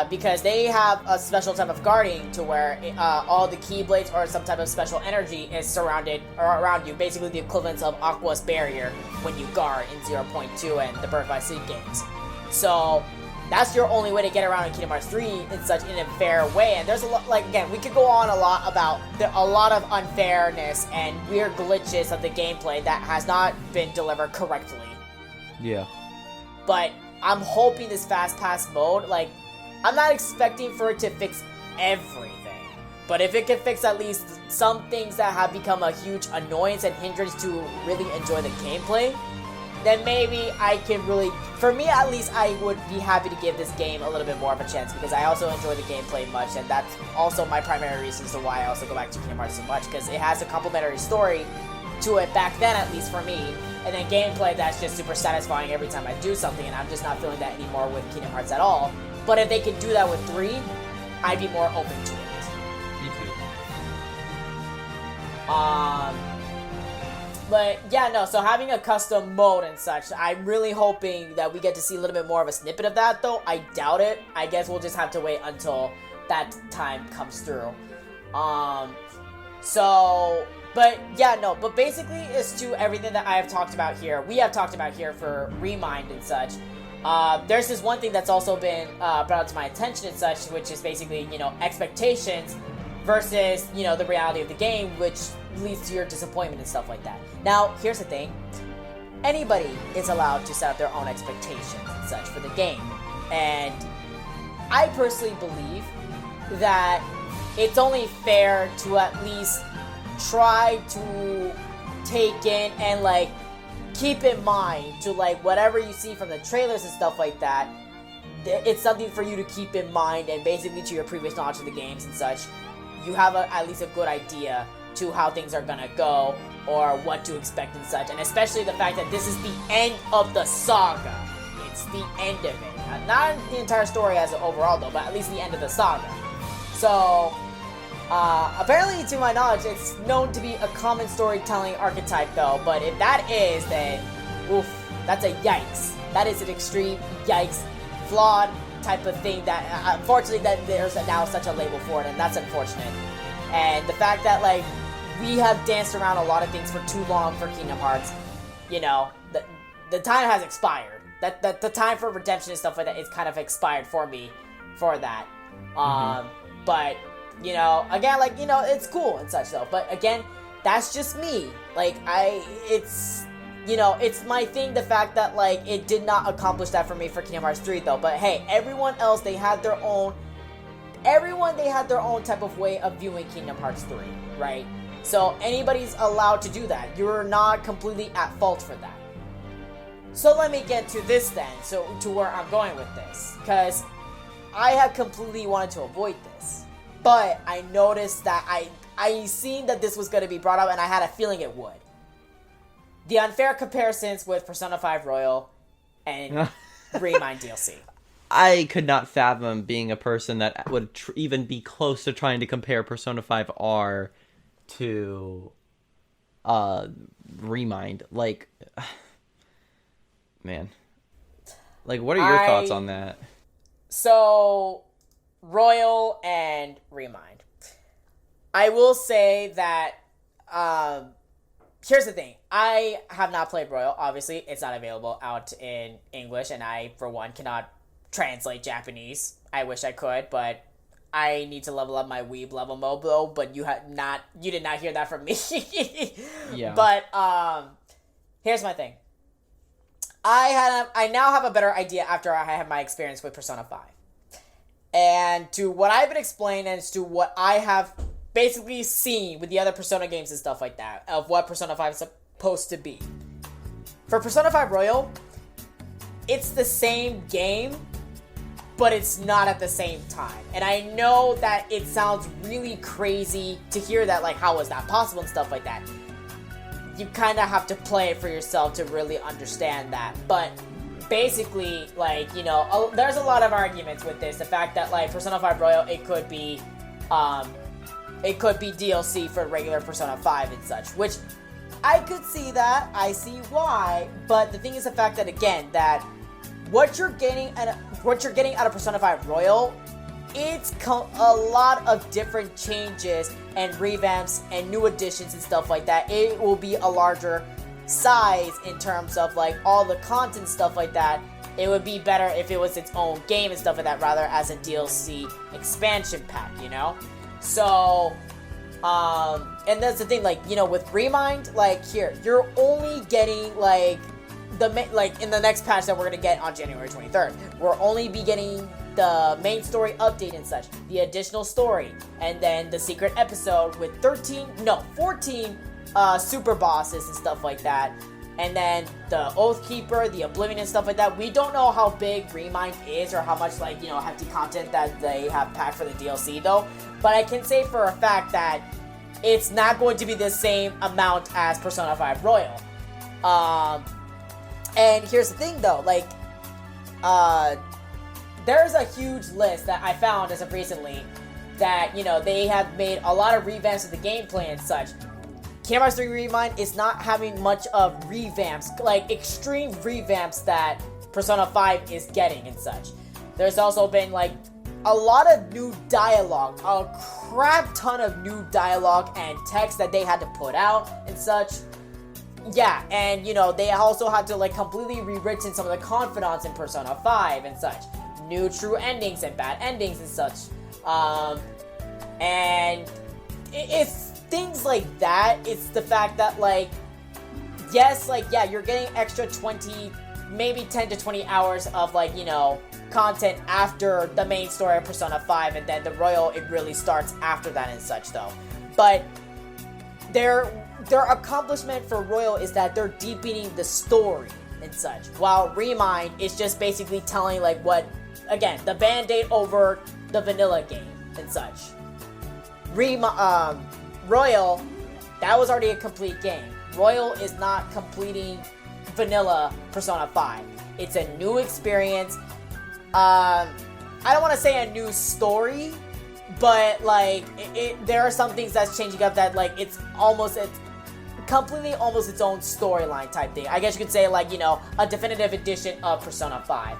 Because they have a special type of guarding to where all the Keyblades or some type of special energy is surrounded or around you. Basically the equivalent of Aqua's barrier when you guard in 0.2 and the Birth by Sleep games. So that's your only way to get around in Kingdom Hearts 3 in a fair way. And there's a lot, like, again, we could go on a lot about a lot of unfairness and weird glitches of the gameplay that has not been delivered correctly. Yeah. But I'm hoping this Fast Pass mode, like, I'm not expecting for it to fix everything, but if it can fix at least some things that have become a huge annoyance and hindrance to really enjoy the gameplay, then maybe I can really, for me at least, I would be happy to give this game a little bit more of a chance, because I also enjoy the gameplay much, and that's also my primary reasons to why I also go back to Kingdom Hearts so much, because it has a complementary story to it back then, at least for me. And then gameplay that's just super satisfying every time I do something, and I'm just not feeling that anymore with Kingdom Hearts at all. But if they could do that with 3, I'd be more open to it. Me too. But yeah, no, so having a custom mode and such, I'm really hoping that we get to see a little bit more of a snippet of that, though. I doubt it. I guess we'll just have to wait until that time comes through. But yeah, no, but basically it's to everything that I have talked about here. We have talked about here for Remind and such. There's this one thing that's also been brought to my attention and such, which is basically, expectations versus, the reality of the game, which leads to your disappointment and stuff like that. Now, here's the thing. Anybody is allowed to set up their own expectations and such for the game. And I personally believe that it's only fair to at least try to take in and, keep in mind to, whatever you see from the trailers and stuff like that. It's something for you to keep in mind, and basically to your previous knowledge of the games and such, you have at least a good idea to how things are gonna go, or what to expect and such. And especially the fact that this is the end of the saga. It's the end of it. Not the entire story as an overall, though, but at least the end of the saga. So, apparently, to my knowledge, it's known to be a common storytelling archetype, though. But if that is, then, oof, that's a yikes. That is an extreme yikes, flawed type of thing that, unfortunately, that there's now such a label for it, and that's unfortunate. And the fact that, we have danced around a lot of things for too long for Kingdom Hearts, the time has expired. That the time for redemption and stuff like that is kind of expired for me for that. But, again, it's cool and such, though. But, again, that's just me. It's my thing, the fact that, it did not accomplish that for me for Kingdom Hearts 3, though. But, hey, everyone else, they had their own type of way of viewing Kingdom Hearts 3, right? So, anybody's allowed to do that. You're not completely at fault for that. So, let me get to this then, to where I'm going with this. Because I had completely wanted to avoid this. But I noticed that I seen that this was going to be brought up, and I had a feeling it would. The unfair comparisons with Persona 5 Royal and Remind DLC. I could not fathom being a person that would even be close to trying to compare Persona 5 R to Remind. Man. What are your thoughts on that? So, Royal and Remind. I will say that, here's the thing. I have not played Royal. Obviously, it's not available out in English, and I, for one, cannot translate Japanese. I wish I could, but I need to level up my weeb level mode, though, but you did not hear that from me. Yeah. But, here's my thing. I now have a better idea after I had my experience with Persona 5. And to what I've been explained, as to what I have basically seen with the other Persona games and stuff like that, of what Persona 5 is supposed to be. For Persona 5 Royal, it's the same game, but it's not at the same time. And I know that it sounds really crazy to hear that, how is that possible and stuff like that. You kind of have to play it for yourself to really understand that. But basically, there's a lot of arguments with this. The fact that, Persona 5 Royal, it could be DLC for regular Persona 5 and such, which I could see that. I see why. But the thing is the fact that, again, that what you're getting out of Persona 5 Royal, it's a lot of different changes and revamps and new additions and stuff like that. It will be a larger size in terms of all the content stuff like that. It would be better if it was its own game and stuff like that, rather as a DLC expansion pack, So, and that's the thing, with Remind, here, you're only getting, in the next patch that we're gonna get on January 23rd, we're only be getting the main story update and such, the additional story, and then the secret episode with 14 super bosses and stuff like that, and then the Oathkeeper, the Oblivion and stuff like that. We don't know how big Remind is, or how much, hefty content that they have packed for the DLC, though, but I can say for a fact that it's not going to be the same amount as Persona 5 Royal. And here's the thing though, like, there's a huge list that I found as of recently that, you know, they have made a lot of revamps of the gameplay and such. Kingdom Hearts 3 Remind is not having much of revamps, like extreme revamps that Persona 5 is getting and such. There's also been like a lot of new dialogue, a crap ton of new dialogue and text that they had to put out and such. Yeah, and you know, they also had to like completely rewritten some of the confidants in Persona 5 and such. New true endings and bad endings and such. And it's things like that. It's the fact that, like, yes, like, yeah, you're getting extra 20, maybe 10 to 20 hours of, like, you know, content after the main story of Persona 5, and then the Royal, it really starts after that and such, though. But their accomplishment for Royal is that they're deepening the story and such, while Remind is just basically telling, like, what, again, the Band-Aid over the vanilla game and such. Royal, that was already a complete game. Royal is not completing vanilla Persona 5. It's a new experience. I don't want to say a new story, but like there are some things that's changing up that like it's completely almost its own storyline type thing. I guess you could say, like, you know, a definitive edition of Persona 5.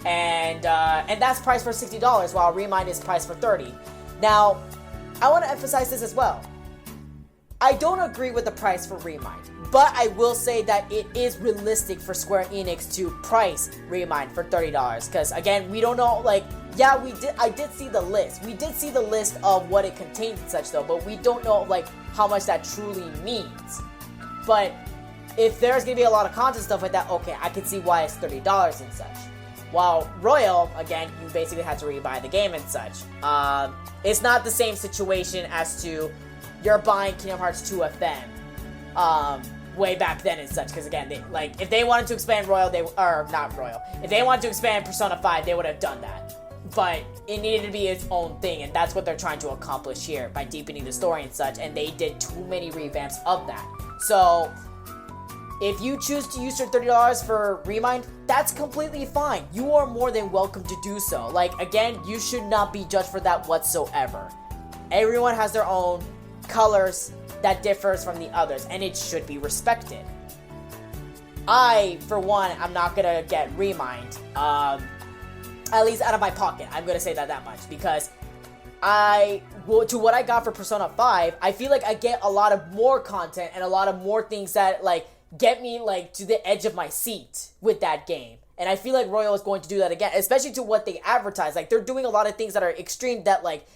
And that's priced for $60, while Remind is priced for $30. Now, I want to emphasize this as well. I don't agree with the price for Remind, but I will say that it is realistic for Square Enix to price Remind for $30. Because again, we don't know, like, yeah, I did see the list. We did see the list of what it contains and such, though, but we don't know, like, how much that truly means. But if there's gonna be a lot of content stuff like that, okay, I can see why it's $30 and such. While Royal, again, you basically had to rebuy the game and such. It's not the same situation as to you're buying Kingdom Hearts 2 FM way back then and such. Because again, if they wanted to expand Royal, if they wanted to expand Persona 5, they would have done that. But it needed to be its own thing, and that's what they're trying to accomplish here by deepening the story and such. And they did too many revamps of that. So if you choose to use your $30 for Remind, that's completely fine. You are more than welcome to do so. Like, again, you should not be judged for that whatsoever. Everyone has their own colors that differs from the others, and it should be respected. I, for one, I'm not gonna get Remind, at least out of my pocket. I'm gonna say that much, because to what I got for Persona 5, I feel like I get a lot of more content and a lot of more things that, like, get me, like, to the edge of my seat with that game. And I feel like Royal is going to do that again, especially to what they advertise. Like, they're doing a lot of things that are extreme that, like,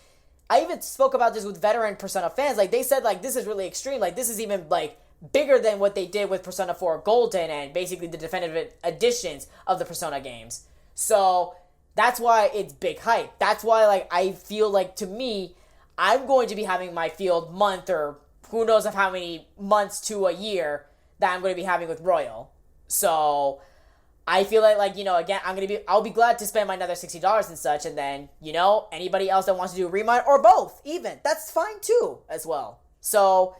I even spoke about this with veteran Persona fans. Like, they said, like, this is really extreme. Like, this is even, like, bigger than what they did with Persona 4 Golden and basically the definitive editions of the Persona games. So that's why it's big hype. That's why, like, I feel like, to me, I'm going to be having my field month, or who knows of how many months to a year, that I'm going to be having with Royal. So I feel like, you know, again, I'll be glad to spend my another $60 and such, and then, you know, anybody else that wants to do a Remind, or both, even, that's fine too, as well. So,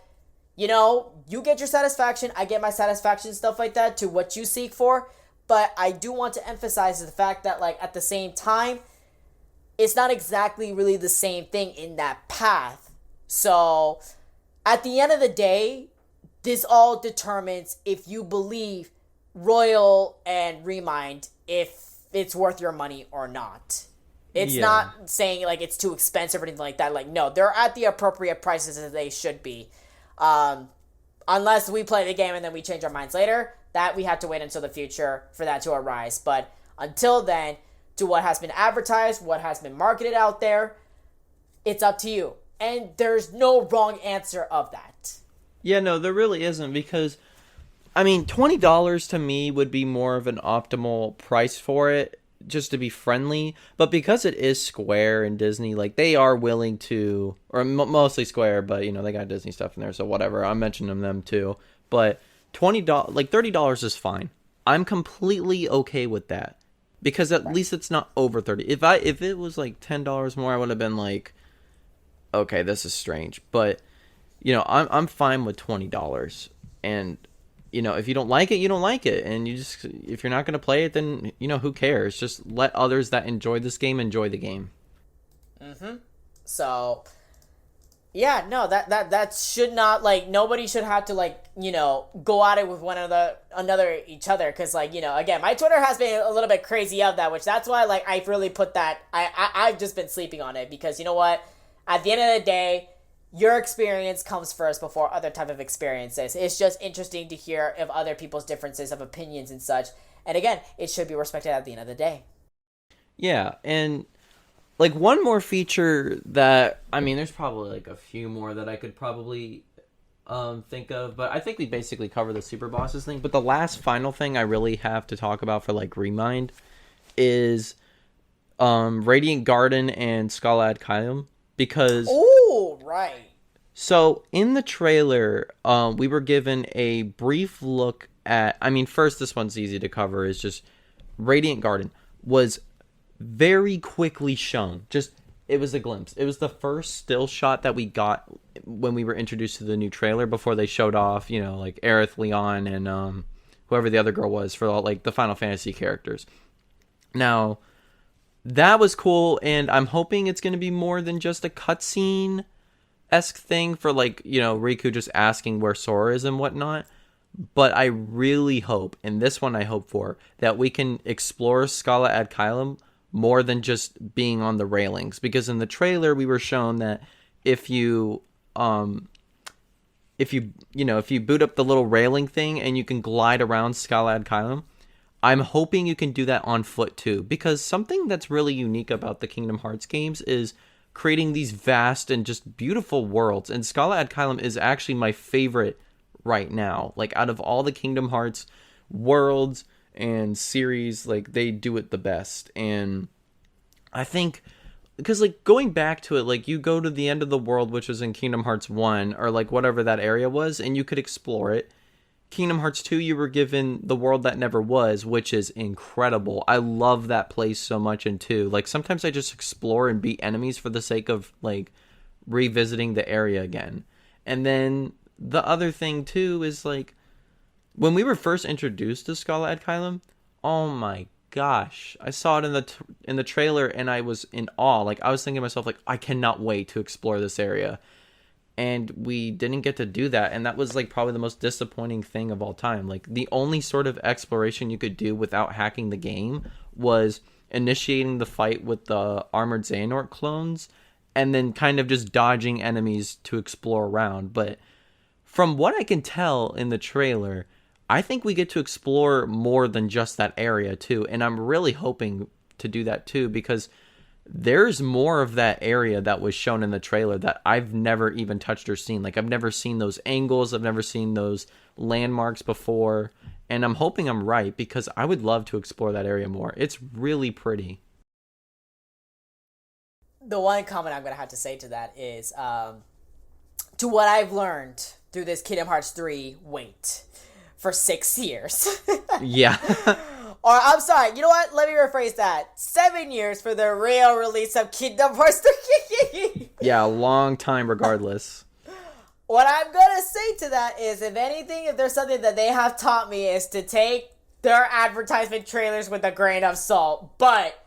you know, you get your satisfaction, I get my satisfaction, stuff like that, to what you seek for, but I do want to emphasize the fact that, like, at the same time, it's not exactly really the same thing in that path. So, at the end of the day, this all determines if you believe Royal and Remind, if it's worth your money or not. It's not saying, like, it's too expensive or anything like that. Like, no, they're at the appropriate prices as they should be. Unless we play the game and then we change our minds later, that we have to wait until the future for that to arise. But until then, to what has been advertised, what has been marketed out there, it's up to you. And there's no wrong answer of that. Yeah, no, there really isn't, because, I mean, $20 to me would be more of an optimal price for it, just to be friendly. But because it is Square and Disney, like, they are willing to, or mostly Square, but, you know, they got Disney stuff in there, so whatever. I'm mentioning them too. But $30 is fine. I'm completely okay with that, because at least it's not over 30. If it was like $10 more, I would have been like, okay, this is strange. But I'm fine with $20. And if you don't like it, you don't like it, and if you're not going to play it, then who cares? Just let others that enjoy this game enjoy the game. So yeah, no, that should not, like, nobody should have to, like, go at it with each other, because, like, again, my Twitter has been a little bit crazy of that, which that's why, like, I've really put that, I've just been sleeping on it, because you know what, at the end of the day, your experience comes first before other type of experiences. It's just interesting to hear of other people's differences of opinions and such, and again, it should be respected at the end of the day. Yeah, and like one more feature that, there's probably like a few more that I could probably think of, but I think we basically cover the super bosses thing. But the last final thing I really have to talk about for like Remind is Radiant Garden and Scala ad Caelum, because right. So in the trailer, we were given a brief look at. First, this one's easy to cover. Is just Radiant Garden was very quickly shown. It was a glimpse. It was the first still shot that we got when we were introduced to the new trailer before they showed off, like Aerith, Leon, and whoever the other girl was for like the Final Fantasy characters. Now, that was cool, and I'm hoping it's going to be more than just a cutscene-esque thing for, like, Riku just asking where Sora is and whatnot. But I really hope, and this one I hope for, that we can explore Scala ad Caelum more than just being on the railings, because in the trailer we were shown that if you boot up the little railing thing and you can glide around Scala ad Caelum, I'm hoping you can do that on foot too, because something that's really unique about the Kingdom Hearts games is creating these vast and just beautiful worlds, and Scala ad Caelum is actually my favorite right now. Like, out of all the Kingdom Hearts worlds and series, like, they do it the best. And I think, because, like, going back to it, like, you go to the end of the world, which was in Kingdom Hearts 1, or like whatever that area was, and you could explore it. Kingdom Hearts 2, you were given the world that never was, which is incredible. I love that place so much in 2. Like, sometimes I just explore and beat enemies for the sake of, like, revisiting the area again. And then the other thing too is, like, when we were first introduced to Scala ad Caelum, oh my gosh, I saw it in the trailer and I was in awe. Like, I was thinking to myself, like, I cannot wait to explore this area. And we didn't get to do that, and that was, like, probably the most disappointing thing of all time. Like, the only sort of exploration you could do without hacking the game was initiating the fight with the armored Xehanort clones and then kind of just dodging enemies to explore around. But from what I can tell in the trailer, I think we get to explore more than just that area too, and I'm really hoping to do that too, because there's more of that area that was shown in the trailer that I've never even touched or seen. Like, I've never seen those angles, I've never seen those landmarks before, and I'm hoping I'm right, because I would love to explore that area more. It's really pretty. The one comment I'm going to have to say to that is, to what I've learned through this Kingdom Hearts 3 wait for 6 years. Yeah. Or, I'm sorry, you know what? Let me rephrase that. 7 years for the real release of Kingdom Hearts 3. Yeah, a long time regardless. What I'm going to say to that is, if anything, if there's something that they have taught me, is to take their advertisement trailers with a grain of salt. But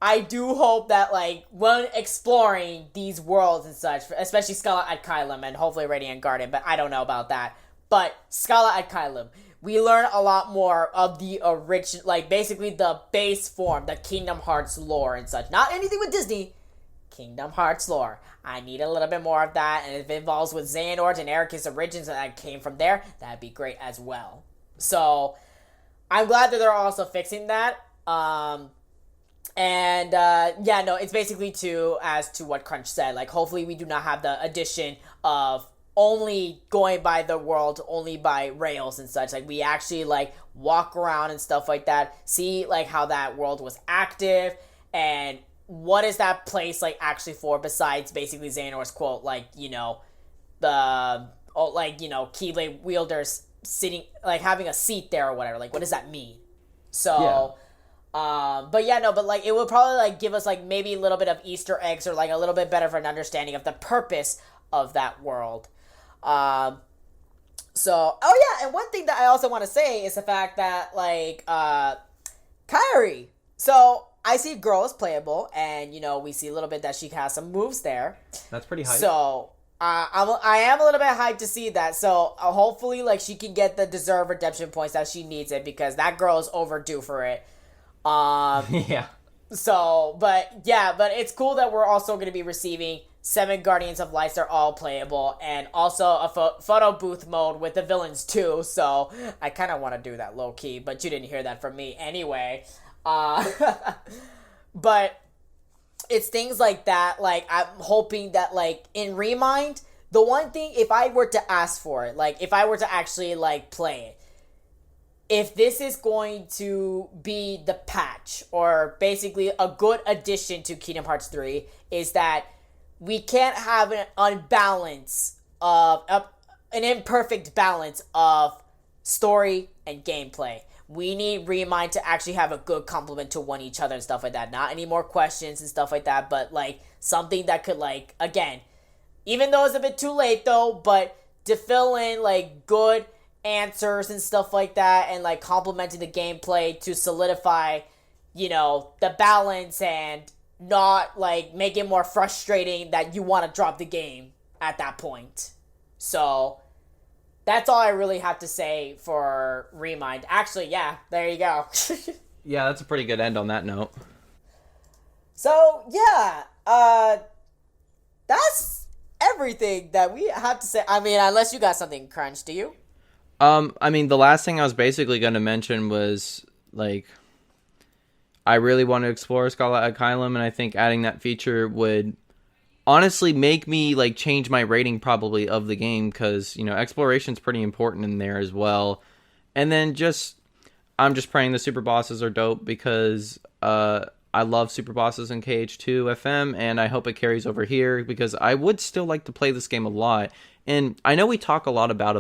I do hope that, like, when exploring these worlds and such, especially Scala ad Caelum and hopefully Radiant Garden, but I don't know about that. But Scala ad Caelum, we learn a lot more of the original, like, basically the base form, the Kingdom Hearts lore and such. Not anything with Disney. Kingdom Hearts lore. I need a little bit more of that, and if it involves with Xehanort and Ericus origins and that came from there, that'd be great as well. So, I'm glad that they're also fixing that. It's basically as to what Crunch said. Like, hopefully we do not have the addition of only going by the world, only by rails and such. Like, we actually, like, walk around and stuff like that, see, like, how that world was active, and what is that place, like, actually for, besides basically Xehanort's quote, like, Keyblade wielders sitting, like, having a seat there or whatever. Like, what does that mean? So, yeah. Like, it would probably, like, give us, like, maybe a little bit of Easter eggs, or, like, a little bit better of an understanding of the purpose of that world. So, oh yeah, and one thing that I also want to say is the fact that, like, Kairi. So, I see girl is playable, and, we see a little bit that she has some moves there. That's pretty hype. So, I am a little bit hyped to see that. So, hopefully, like, she can get the deserved redemption points that she needs it, because that girl is overdue for it. Yeah. So, but it's cool that we're also going to be receiving 7 Guardians of Lights. They're all playable, and also a photo booth mode with the villains too. So I kind of want to do that low key, but you didn't hear that from me anyway. But it's things like that. Like, I'm hoping that, like, in Remind, the one thing, if I were to ask for it, like, if I were to actually, like, play it, if this is going to be the patch, or basically a good addition to Kingdom Hearts 3, is that we can't have an unbalance of, an imperfect balance of story and gameplay. We need Remind to actually have a good complement to one each other and stuff like that. Not any more questions and stuff like that, but, like, something that could, like, again, even though it's a bit too late though, but to fill in, like, good answers and stuff like that, and, like, complementing the gameplay to solidify, the balance, and not, like, make it more frustrating that you want to drop the game at that point. So that's all I really have to say for Remind. Actually, yeah, there you go. Yeah, that's a pretty good end on that note. So, yeah, that's everything that we have to say. I mean, unless you got something, Crunch, do you? I mean, the last thing I was basically going to mention was, like, I really want to explore Scarlet Asylum, and I think adding that feature would honestly make me, like, change my rating probably of the game, because, exploration's pretty important in there as well. And then I'm just praying the super bosses are dope, because I love super bosses in KH2 FM, and I hope it carries over here, because I would still like to play this game a lot. And I know we talked a lot about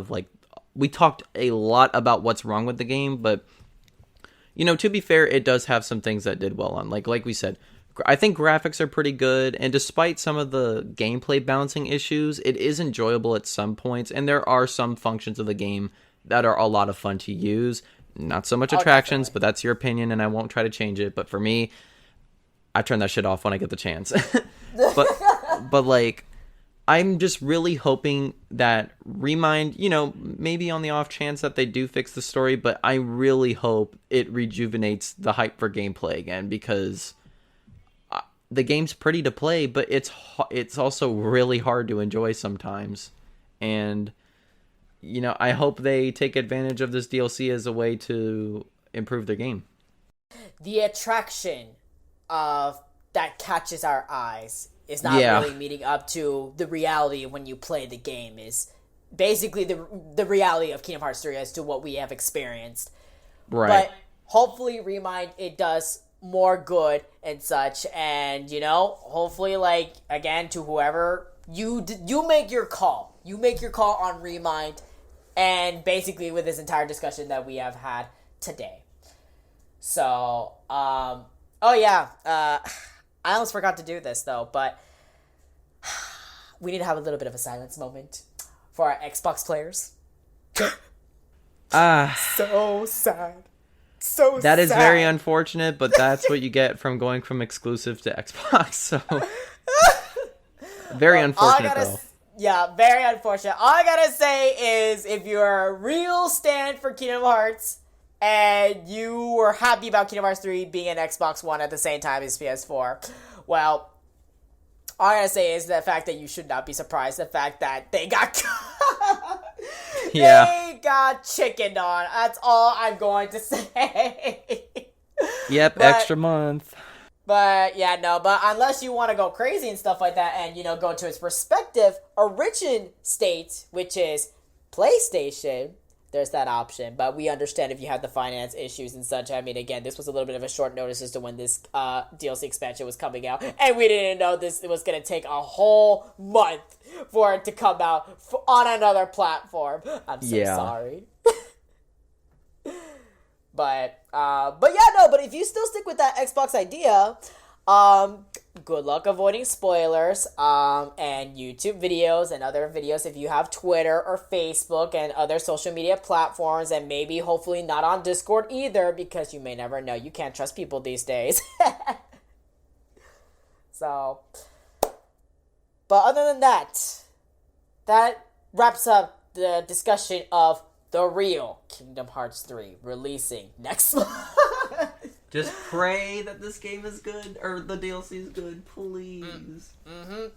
what's wrong with the game, but, to be fair, it does have some things that did well on. Like we said, I think graphics are pretty good, and despite some of the gameplay balancing issues, it is enjoyable at some points, and there are some functions of the game that are a lot of fun to use. Not so much attractions, but that's your opinion, and I won't try to change it. But for me, I turn that shit off when I get the chance. but like, I'm just really hoping that Remind, maybe on the off chance that they do fix the story, but I really hope it rejuvenates the hype for gameplay again, because the game's pretty to play, but it's also really hard to enjoy sometimes. And, I hope they take advantage of this DLC as a way to improve their game. The attraction of that catches our eyes is not really meeting up to the reality when you play the game, is basically the reality of Kingdom Hearts 3 as to what we have experienced. Right. But hopefully Remind, it does more good and such, and, hopefully, like, again, to whoever, you make your call. You make your call on Remind, and basically with this entire discussion that we have had today. So, I almost forgot to do this, though, but we need to have a little bit of a silence moment for our Xbox players. So sad. So that sad. is very unfortunate, but that's what you get from going from exclusive to Xbox, so... Very unfortunate, though. Yeah, very unfortunate. All I gotta say is, if you're a real stand for Kingdom Hearts, and you were happy about Kingdom Hearts 3 being an Xbox One at the same time as PS4, well, all I gotta say is the fact that you should not be surprised. The fact that they got... They got chickened on. That's all I'm going to say. Yep, extra month. But, but unless you want to go crazy and stuff like that, and, go to its respective origin state, which is PlayStation, there's that option. But we understand if you have the finance issues and such. I mean, again, this was a little bit of a short notice as to when this DLC expansion was coming out, and we didn't know it was going to take a whole month for it to come out on another platform. I'm so sorry. But if you still stick with that Xbox idea, good luck avoiding spoilers, and YouTube videos and other videos if you have Twitter or Facebook and other social media platforms, and maybe hopefully not on Discord either, because you may never know. You can't trust people these days. So, but other than that, that wraps up the discussion of the real Kingdom Hearts 3 releasing next month. Just pray that this game is good, or the DLC is good, please.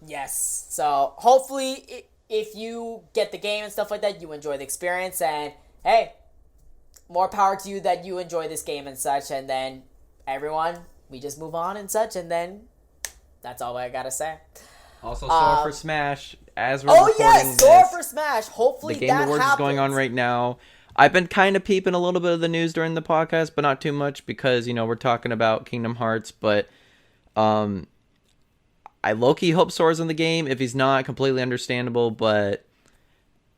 Yes. So, hopefully, if you get the game and stuff like that, you enjoy the experience, and hey, more power to you that you enjoy this game and such, and then everyone, we just move on and such, and then that's all I gotta say. Also, Sora for Smash, as we're recording yes, Sora for Smash. Hopefully the Game Awards is going on right now. I've been kind of peeping a little bit of the news during the podcast, but not too much because, we're talking about Kingdom Hearts. But I low-key hope Sora's in the game. If he's not, completely understandable. But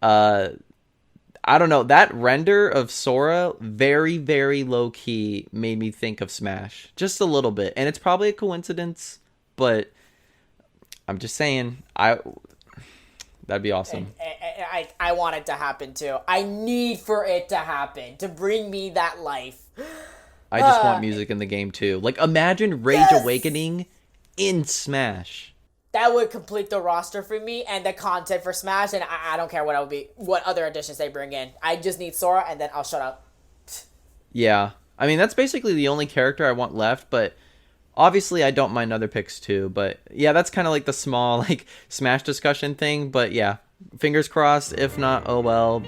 I don't know. That render of Sora, very, very low-key, made me think of Smash. Just a little bit. And it's probably a coincidence, but I'm just saying, that'd be awesome. I want it to happen too. I need for it to happen to bring me that life. I just want music in the game too. Like, imagine Rage Awakening in Smash. That would complete the roster for me and the content for Smash, and I don't care what other additions they bring in. I just need Sora, and then I'll shut up. Yeah. I mean, that's basically the only character I want left, but obviously I don't mind other picks too. But yeah, that's kind of like the small, Smash discussion thing. But yeah, fingers crossed. If not, oh well,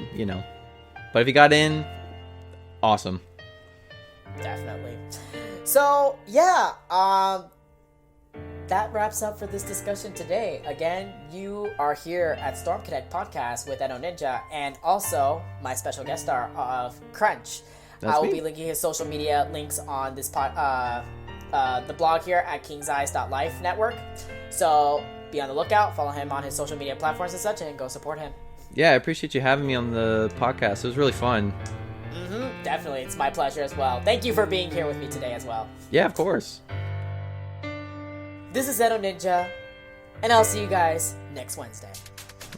But if you got in, awesome. Definitely. So, yeah, that wraps up for this discussion today. Again, you are here at Storm Connect Podcast with Edo Ninja, and also my special guest star of Crunch. That's I will me. be linking his social media links on this the blog here at kingseyes.life network. So be on the lookout, follow him on his social media platforms and such, and go support him. Yeah, I appreciate you having me on the podcast. It was really fun. Definitely, it's my pleasure as well. Thank you for being here with me today as well. Yeah, of course. This is Edo Ninja, and I'll see you guys next Wednesday.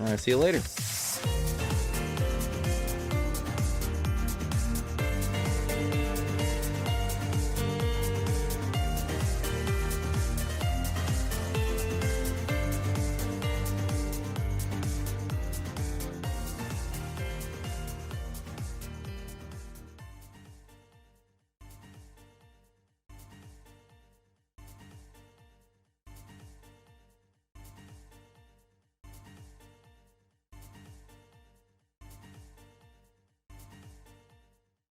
All right, see you later.